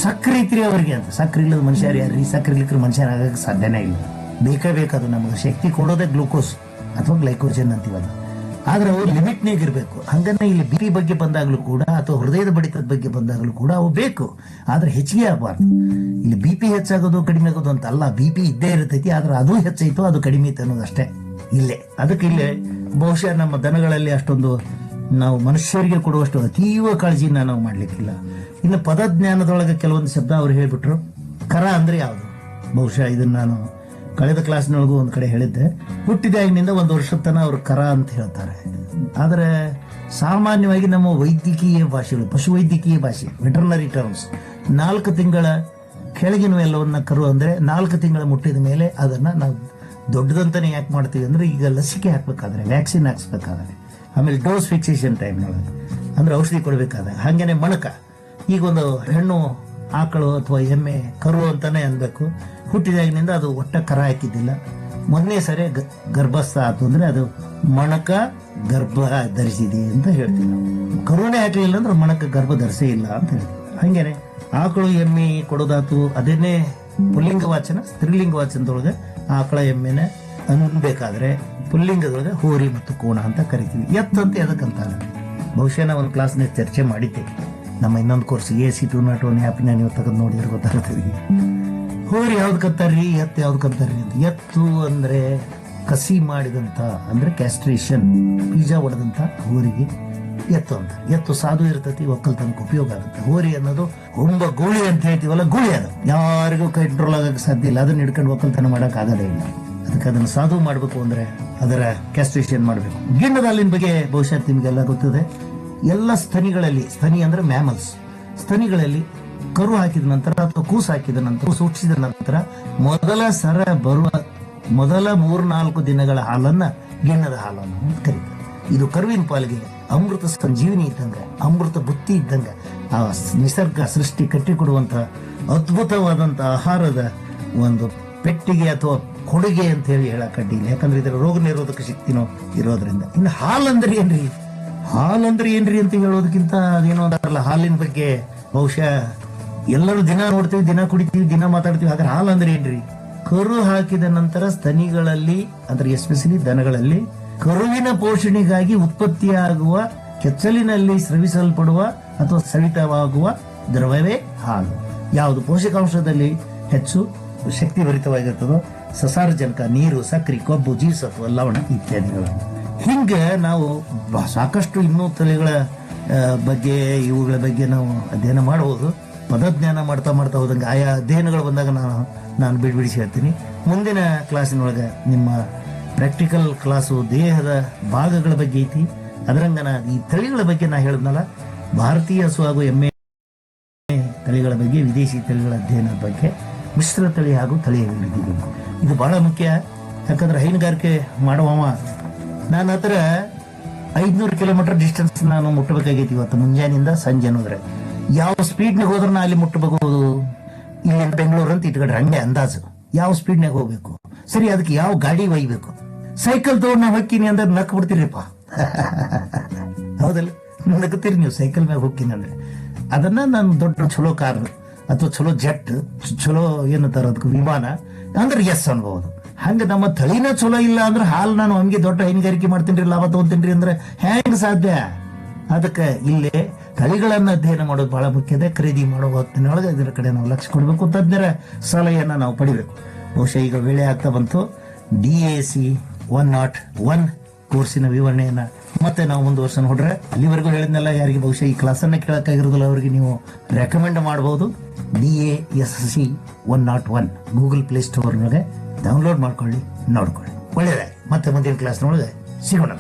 ಸಕ್ರೆ ಐತ್ರಿ ಅವ್ರಿಗೆ ಅಂತ. ಸಕ್ರೆ ಇಲ್ಲದ ಮನುಷ್ಯರು ಯಾರ್ರಿ? ಸಕ್ರೆ ಇಲ್ಲಿಕ್ರೆ ಮನುಷ್ಯನ ಆಗಕ್ಕೆ ಸಾಧ್ಯನೇ ಇಲ್ಲ. ಬೇಕೇ ಬೇಕದು. ನಮಗೆ ಶಕ್ತಿ ಕೊಡೋದೇ ಗ್ಲೂಕೋಸ್ ಅಥವಾ ಗ್ಲೈಕೋಜನ್ ಅಂತೀವಲ್ಲ. ಆದ್ರೆ ಅವು ಲಿಮಿಟ್ನಾಗ ಇರಬೇಕು. ಹಂಗನ್ನ ಇಲ್ಲಿ BP ಬಗ್ಗೆ ಬಂದಾಗ್ಲೂ ಕೂಡ ಅಥವಾ ಹೃದಯದ ಬಡಿತದ ಬಗ್ಗೆ ಬಂದಾಗ್ಲೂ ಕೂಡ ಅವು ಬೇಕು, ಆದ್ರೆ ಹೆಚ್ಚಿಗೆ ಆಗಬಾರ್ದು. ಇಲ್ಲಿ BP ಹೆಚ್ಚಾಗೋದು ಕಡಿಮೆ ಆಗೋದು ಅಂತ ಅಲ್ಲ, BP ಇದ್ದೇ ಇರ್ತೈತಿ. ಆದ್ರೆ ಅದು ಹೆಚ್ಚೈತು ಅದು ಕಡಿಮೆ ಐತೆ ಅನ್ನೋದಷ್ಟೇ ಇಲ್ಲೇ. ಅದಕ್ಕೆ ಇಲ್ಲೇ ಬಹುಶಃ ನಮ್ಮ ದನಗಳಲ್ಲಿ ಅಷ್ಟೊಂದು ನಾವು ಮನುಷ್ಯರಿಗೆ ಕೊಡುವಷ್ಟು ಅತೀವ ಕಾಳಜಿನ ನಾವು ಮಾಡ್ಲಿಕ್ಕಿಲ್ಲ. ಇನ್ನು ಪದಜ್ಞಾನದೊಳಗೆ ಕೆಲವೊಂದು ಶಬ್ದ ಅವ್ರು ಹೇಳ್ಬಿಟ್ರು. ಕರ ಅಂದ್ರೆ ಯಾವುದು? ಬಹುಶಃ ಇದನ್ನ ನಾನು ಕಳೆದ ಕ್ಲಾಸ್ನೊಳಗೂ ಒಂದ್ ಕಡೆ ಹೇಳಿದ್ದೆ. ಹುಟ್ಟಿದಾಗಿನಿಂದ 1 ವರ್ಷದ ತನ ಅವ್ರು ಕರ ಅಂತ ಹೇಳ್ತಾರೆ. ಆದ್ರೆ ಸಾಮಾನ್ಯವಾಗಿ ನಮ್ಮ ವೈದ್ಯಕೀಯ ಭಾಷೆಗಳು, ಪಶುವೈದ್ಯಕೀಯ ಭಾಷೆ, ವೆಟರ್ನರಿ ಟರ್ಮ್ಸ್, 4 ತಿಂಗಳ ಕೆಳಗಿನ ಎಲ್ಲವನ್ನ ಕರು ಅಂದ್ರೆ 4 ತಿಂಗಳ ಮುಟ್ಟಿದ ಮೇಲೆ ಅದನ್ನ ನಾವು ದೊಡ್ಡದಂತಾನೆ ಯಾಕೆ ಮಾಡ್ತೀವಿ ಅಂದ್ರೆ, ಈಗ ಲಸಿಕೆ ಹಾಕ್ಬೇಕಾದ್ರೆ, ವ್ಯಾಕ್ಸಿನ್ ಹಾಕ್ಸ್ಬೇಕಾದ್ರೆ, ಆಮೇಲೆ ಡೋಸ್ ಫಿಕ್ಸೇಷನ್ ಟೈಮ್ನೊಳಗೆ ಅಂದ್ರೆ ಔಷಧಿ ಕೊಡಬೇಕಾದ್ರೆ, ಹಾಗೇನೆ ಮಣಕ. ಈಗ ಒಂದು ಹೆಣ್ಣು ಆಕಳು ಅಥವಾ ಎಮ್ಮೆ ಕರು ಅಂತಾನೆ ಅನ್ಬೇಕು, ಹುಟ್ಟಿದಾಗಿನಿಂದ ಅದು ಒಟ್ಟ ಕರ ಹಾಕಿದ್ದಿಲ್ಲ, ಮೊದಲನೇ ಸರಿ ಗರ್ಭಸ್ಥ ಆತು ಅಂದ್ರೆ ಅದು ಮಣಕ ಗರ್ಭ ಧರಿಸಿದೆ ಅಂತ ಹೇಳ್ತೀವಿ ನಾವು. ಕರುಣೆ ಹಾಕಲಿಲ್ಲ ಅಂದ್ರೆ ಮಣಕ ಗರ್ಭ ಧರಿಸೇ ಇಲ್ಲ ಅಂತ ಹೇಳ್ತೀವಿ. ಹಂಗೇನೆ ಆಕಳು ಎಮ್ಮೆ ಕೊಡೋದಾತು, ಅದನ್ನೇ ಪುಲ್ಲಿಂಗ ವಾಚನ, ಸ್ತ್ರೀಲಿಂಗ ವಾಚನದೊಳಗೆ ಆಕಳ ಎಮ್ಮೆನ ಅನ್ಬೇಕಾದ್ರೆ ಪುಲ್ಲಿಂಗದೊಳಗೆ ಹೋರಿ ಮತ್ತು ಕೋಣ ಅಂತ ಕರಿತೀವಿ. ಎತ್ತಂತ ಎದಕ್ಕಂತಾರೆ ಬಹುಶಃ ನಾವು ಒಂದು ಕ್ಲಾಸ್ನಾಗ ಚರ್ಚೆ ಮಾಡಿದ್ದೇವೆ. ನಮ್ಮ ಇನ್ನೊಂದು ಕೋರ್ಸ್ AC 201 ಆ್ಯಪ್ನ ನೀವು ತೆಗೆದು ನೋಡಿದ್ರೆ ಗೊತ್ತಾಗ್ತದೆ. ಹೋರಿ ಯಾವ್ದು ಕತ್ತಾರ್ರಿ, ಎತ್ತು ಯಾವ್ದು ಕತ್ತಾರ್ರಿ ಅಂತ. ಎತ್ತು ಅಂದ್ರೆ ಕಸಿ ಮಾಡಿದಂತ ಅಂದ್ರೆ ಕ್ಯಾಸ್ಟ್ರೇಷನ್, ಬೀಜ ಹೊಡೆದಂತ ಹೋರಿಗೆ ಎತ್ತು ಅಂತ. ಎತ್ತು ಸಾಧು ಇರ್ತತಿ, ಒಕ್ಕಲ್ತನಕ್ಕೆ ಉಪಯೋಗ ಆಗುತ್ತೆ. ಹೋರಿ ಅನ್ನೋದು ಹೊಂಬ ಗೂಳಿ ಅಂತ ಹೇಳ್ತೀವಲ್ಲ, ಗೂಳಿ ಅದು ಯಾರಿಗೂ ಕಂಟ್ರೋಲ್ ಆಗಕ್ಕೆ ಸಾಧ್ಯ ಇಲ್ಲ. ಅದನ್ನ ಹಿಡ್ಕೊಂಡು ಒಕ್ಕಲ್ತನ ಮಾಡಕ್ ಆಗೋದೇ ಇಲ್ಲ. ಅದಕ್ಕೆ ಅದನ್ನ ಸಾಧು ಮಾಡಬೇಕು ಅಂದ್ರೆ ಅದರ ಕ್ಯಾಸ್ಟ್ರೇಷನ್ ಮಾಡಬೇಕು. ಗಿಣ್ಣದ ಹಾಲಿನ ಬಗ್ಗೆ ಬಹುಶಃ ನಿಮಗೆಲ್ಲ ಗೊತ್ತಿದೆ. ಎಲ್ಲ ಸ್ತನಿಗಳಲ್ಲಿ, ಸ್ತನಿ ಅಂದ್ರೆ ಮ್ಯಾಮಲ್ಸ್, ಸ್ತನಿಗಳಲ್ಲಿ ಕರು ಹಾಕಿದ ನಂತರ ಅಥವಾ ಕೂಸು ಹಾಕಿದ ನಂತರ, ಸೂಚಿಸಿದ ನಂತರ ಮೊದಲ ಸರ ಬರುವ ಮೊದಲ 3-4 ದಿನಗಳ ಹಾಲನ್ನ ಗಿಣ್ಣದ ಹಾಲನ್ನು ಅಂತ ಕರೀತಾರೆ. ಇದು ಕರುವಿನ ಪಾಲಿಗೆ ಅಮೃತ ಸಂಜೀವಿನಿ ಇದ್ದಂಗ, ಅಮೃತ ಬುತ್ತಿ ಇದ್ದಂಗ, ಆ ನಿಸರ್ಗ ಸೃಷ್ಟಿ ಕಟ್ಟಿಕೊಡುವಂತ ಅದ್ಭುತವಾದಂತ ಆಹಾರದ ಒಂದು ಪೆಟ್ಟಿಗೆ ಅಥವಾ ಕೊಡುಗೆ ಅಂತ ಹೇಳಿ ಹೇಳಕ್ಕಡ್ಡಿಲ್ಲ. ಯಾಕಂದ್ರೆ ಇದರ ರೋಗ ನಿರೋಧಕ ಶಕ್ತಿನೂ ಇರೋದ್ರಿಂದ. ಇನ್ನು ಹಾಲಂದ್ರೆ ಏನ್ರಿ, ಹಾಲಂದ್ರೆ ಏನ್ರಿ ಅಂತ ಹೇಳೋದಕ್ಕಿಂತ ಅದೇನೋ ಅಂತಾರಲ್ಲ, ಹಾಲಿನ ಬಗ್ಗೆ ಬಹುಶಃ ಎಲ್ಲರೂ ದಿನ ನೋಡ್ತೀವಿ, ದಿನ ಕುಡಿತೀವಿ, ದಿನ ಮಾತಾಡ್ತೀವಿ. ಹಾಗಾದ್ರೆ ಹಾಲಂದ್ರೆ ಏನ್ರಿ? ಕರು ಹಾಕಿದ ನಂತರ ಸ್ತನಿಗಳಲ್ಲಿ ಅಂದ್ರೆ ಎಸ್ಪೆಷಲಿ ದನಗಳಲ್ಲಿ ಕರುವಿನ ಪೋಷಣೆಗಾಗಿ ಉತ್ಪತ್ತಿಯಾಗುವ ಕೆಚ್ಚಲಿನಲ್ಲಿ ಸ್ರವಿಸಲ್ಪಡುವ ಅಥವಾ ಸವಿತವಾಗುವ ದ್ರವವೇ ಹಾಲು. ಯಾವುದು ಪೋಷಕಾಂಶದಲ್ಲಿ ಹೆಚ್ಚು ಶಕ್ತಿಭರಿತವಾಗಿರ್ತದೋ, ಸಸಾರಜನಕ, ನೀರು, ಸಕ್ಕರೆ, ಕೊಬ್ಬು, ಜೀವಸತ್ವ, ಲವಣ ಇತ್ಯಾದಿಗಳನ್ನು. ಹಿಂಗ ನಾವು ಸಾಕಷ್ಟು ಇನ್ನೂ ತಳಿಗಳ ಬಗ್ಗೆ, ಇವುಗಳ ಬಗ್ಗೆ ನಾವು ಅಧ್ಯಯನ ಮಾಡಬಹುದು. ಪದಜ್ಞಾನ ಮಾಡ್ತಾ ಮಾಡ್ತಾ ಹೋದಂಗೆ ಆಯಾ ಅಧ್ಯಯನಗಳು ಬಂದಾಗ ನಾನು ಬಿಡಿಸಿ ಹೇಳ್ತೀನಿ. ಮುಂದಿನ ಕ್ಲಾಸಿನೊಳಗೆ ನಿಮ್ಮ ಪ್ರಾಕ್ಟಿಕಲ್ ಕ್ಲಾಸು ದೇಹದ ಭಾಗಗಳ ಬಗ್ಗೆ ಐತಿ. ಅದರಂಗ ಈ ತಳಿಗಳ ಬಗ್ಗೆ ನಾ ಹೇಳಿದ್ನಲ್ಲ, ಭಾರತೀಯ ಹಸು ಹಾಗೂ ಎಮ್ಮೆ ತಳಿಗಳ ಬಗ್ಗೆ, ವಿದೇಶಿ ತಳಿಗಳ ಅಧ್ಯಯನದ ಬಗ್ಗೆ, ಮಿಶ್ರ ತಳಿ ಹಾಗೂ ತಳಿ ಅಭಿವೃದ್ಧಿ ಬೇಕು. ಇದು ಬಹಳ ಮುಖ್ಯ. ಯಾಕಂದ್ರೆ ಹೈನುಗಾರಿಕೆ ಮಾಡುವವ ನಾನು ಹತ್ರ 500 ಕಿಲೋಮೀಟರ್ ಡಿಸ್ಟೆನ್ಸ್ ನಾನು ಮುಟ್ಟಬೇಕಾಗೈತಿ ಇವತ್ತು ಮುಂಜಾನಿಂದ ಸಂಜೆ ಅನ್ನೋದ್ರೆ. ಯಾವ ಸ್ಪೀಡ್ನಾಗ ಹೋದ್ರೆ ನಾ ಅಲ್ಲಿ ಮುಟ್ಟಬಹುದು, ಇಲ್ಲಿ ಬೆಂಗಳೂರು ಅಂತ ಇಟ್ಕೊಂಡ್ರೆ ಹಂಗೆ ಅಂದಾಜು ಯಾವ ಸ್ಪೀಡ್ನಾಗ ಹೋಗ್ಬೇಕು, ಸರಿ ಅದಕ್ಕೆ ಯಾವ ಗಾಡಿ ಒಯ್ಬೇಕು. ಸೈಕಲ್ ತಗೊಂಡು ನಾ ಹೊಕ್ಕಿನಿ ಅಂದ್ರೆ ನಕ್ ಬಿಡ್ತೀರಿಪ್ಪ, ಹೌದಲ್ಲ? ನಗ್ತೀರಿ ನೀವು ಸೈಕಲ್ ಮ್ಯಾಗ ಹೋಗ್ತೀನಿ ಅಂದ್ರೆ. ಅದನ್ನ ನಾನು ದೊಡ್ಡ ಚಲೋ ಕಾರ್ ಅಥವಾ ಚಲೋ ಜೆಟ್, ಚಲೋ ಏನಂತಾರ ಅದಕ್ಕೆ ವಿಮಾನ ಅಂದ್ರೆ ಎಸ್ ಅನ್ಬಹುದು. ಹಂಗ ನಮ್ಮ ತಳಿನ ಚಲೋ ಇಲ್ಲ ಅಂದ್ರೆ ಹಾಲು ನಾನು ಹಂಗೆ ದೊಡ್ಡ ಹೈನುಗಾರಿಕೆ ಮಾಡ್ತೀನಿ, ಲಾಭ ತಗೊಂತೀನಿ ಅಂದ್ರೆ ಹೆಂಗ್ ಸಾಧ್ಯ? ಅದಕ್ಕೆ ಇಲ್ಲೇ ತಳಿಗಳನ್ನ ಅಧ್ಯಯನ ಮಾಡೋದು ಬಹಳ ಮುಖ್ಯದ. ಖರೀದಿ ಮಾಡುವ ಹೊತ್ತಿನೊಳಗೆ ಇದರ ಕಡೆ ನಾವು ಲಕ್ಷ್ಯ ಕೊಡಬೇಕು, ತಜ್ಞರ ಸಲಹೆಯನ್ನ ನಾವು ಪಡಿಬೇಕು. ಬಹುಶಃ ಈಗ ವೇಳೆ ಆಗ್ತಾ ಬಂತು. DAC 101 ಕೋರ್ಸಿನ ವಿವರಣೆಯನ್ನ ಮತ್ತೆ ನಾವು ಮುಂದುವರ್ಸೋಣ ಹೊಡ್ರೆ. ಅಲ್ಲಿವರೆಗೂ ಹೇಳಿದ್ನಲ್ಲ, ಯಾರಿಗೆ ಬಹುಶಃ ಈ ಕ್ಲಾಸನ್ನ ಕೇಳಕ್ಕಾಗಿರೋದಿಲ್ಲ ಅವರಿಗೆ ನೀವು ರೆಕಮೆಂಡ್ ಮಾಡಬಹುದು. DASC 101 ಗೂಗಲ್ ಪ್ಲೇ ಸ್ಟೋರ್ನೊಳಗೆ ಡೌನ್ಲೋಡ್ ಮಾಡ್ಕೊಳ್ಳಿ, ನೋಡ್ಕೊಳ್ಳಿ. ಒಳ್ಳೆಯದಾಗಿ ಮತ್ತೆ ಮುಂದಿನ ಕ್ಲಾಸ್ನೊಳಗೆ ಸಿಗೋಣ.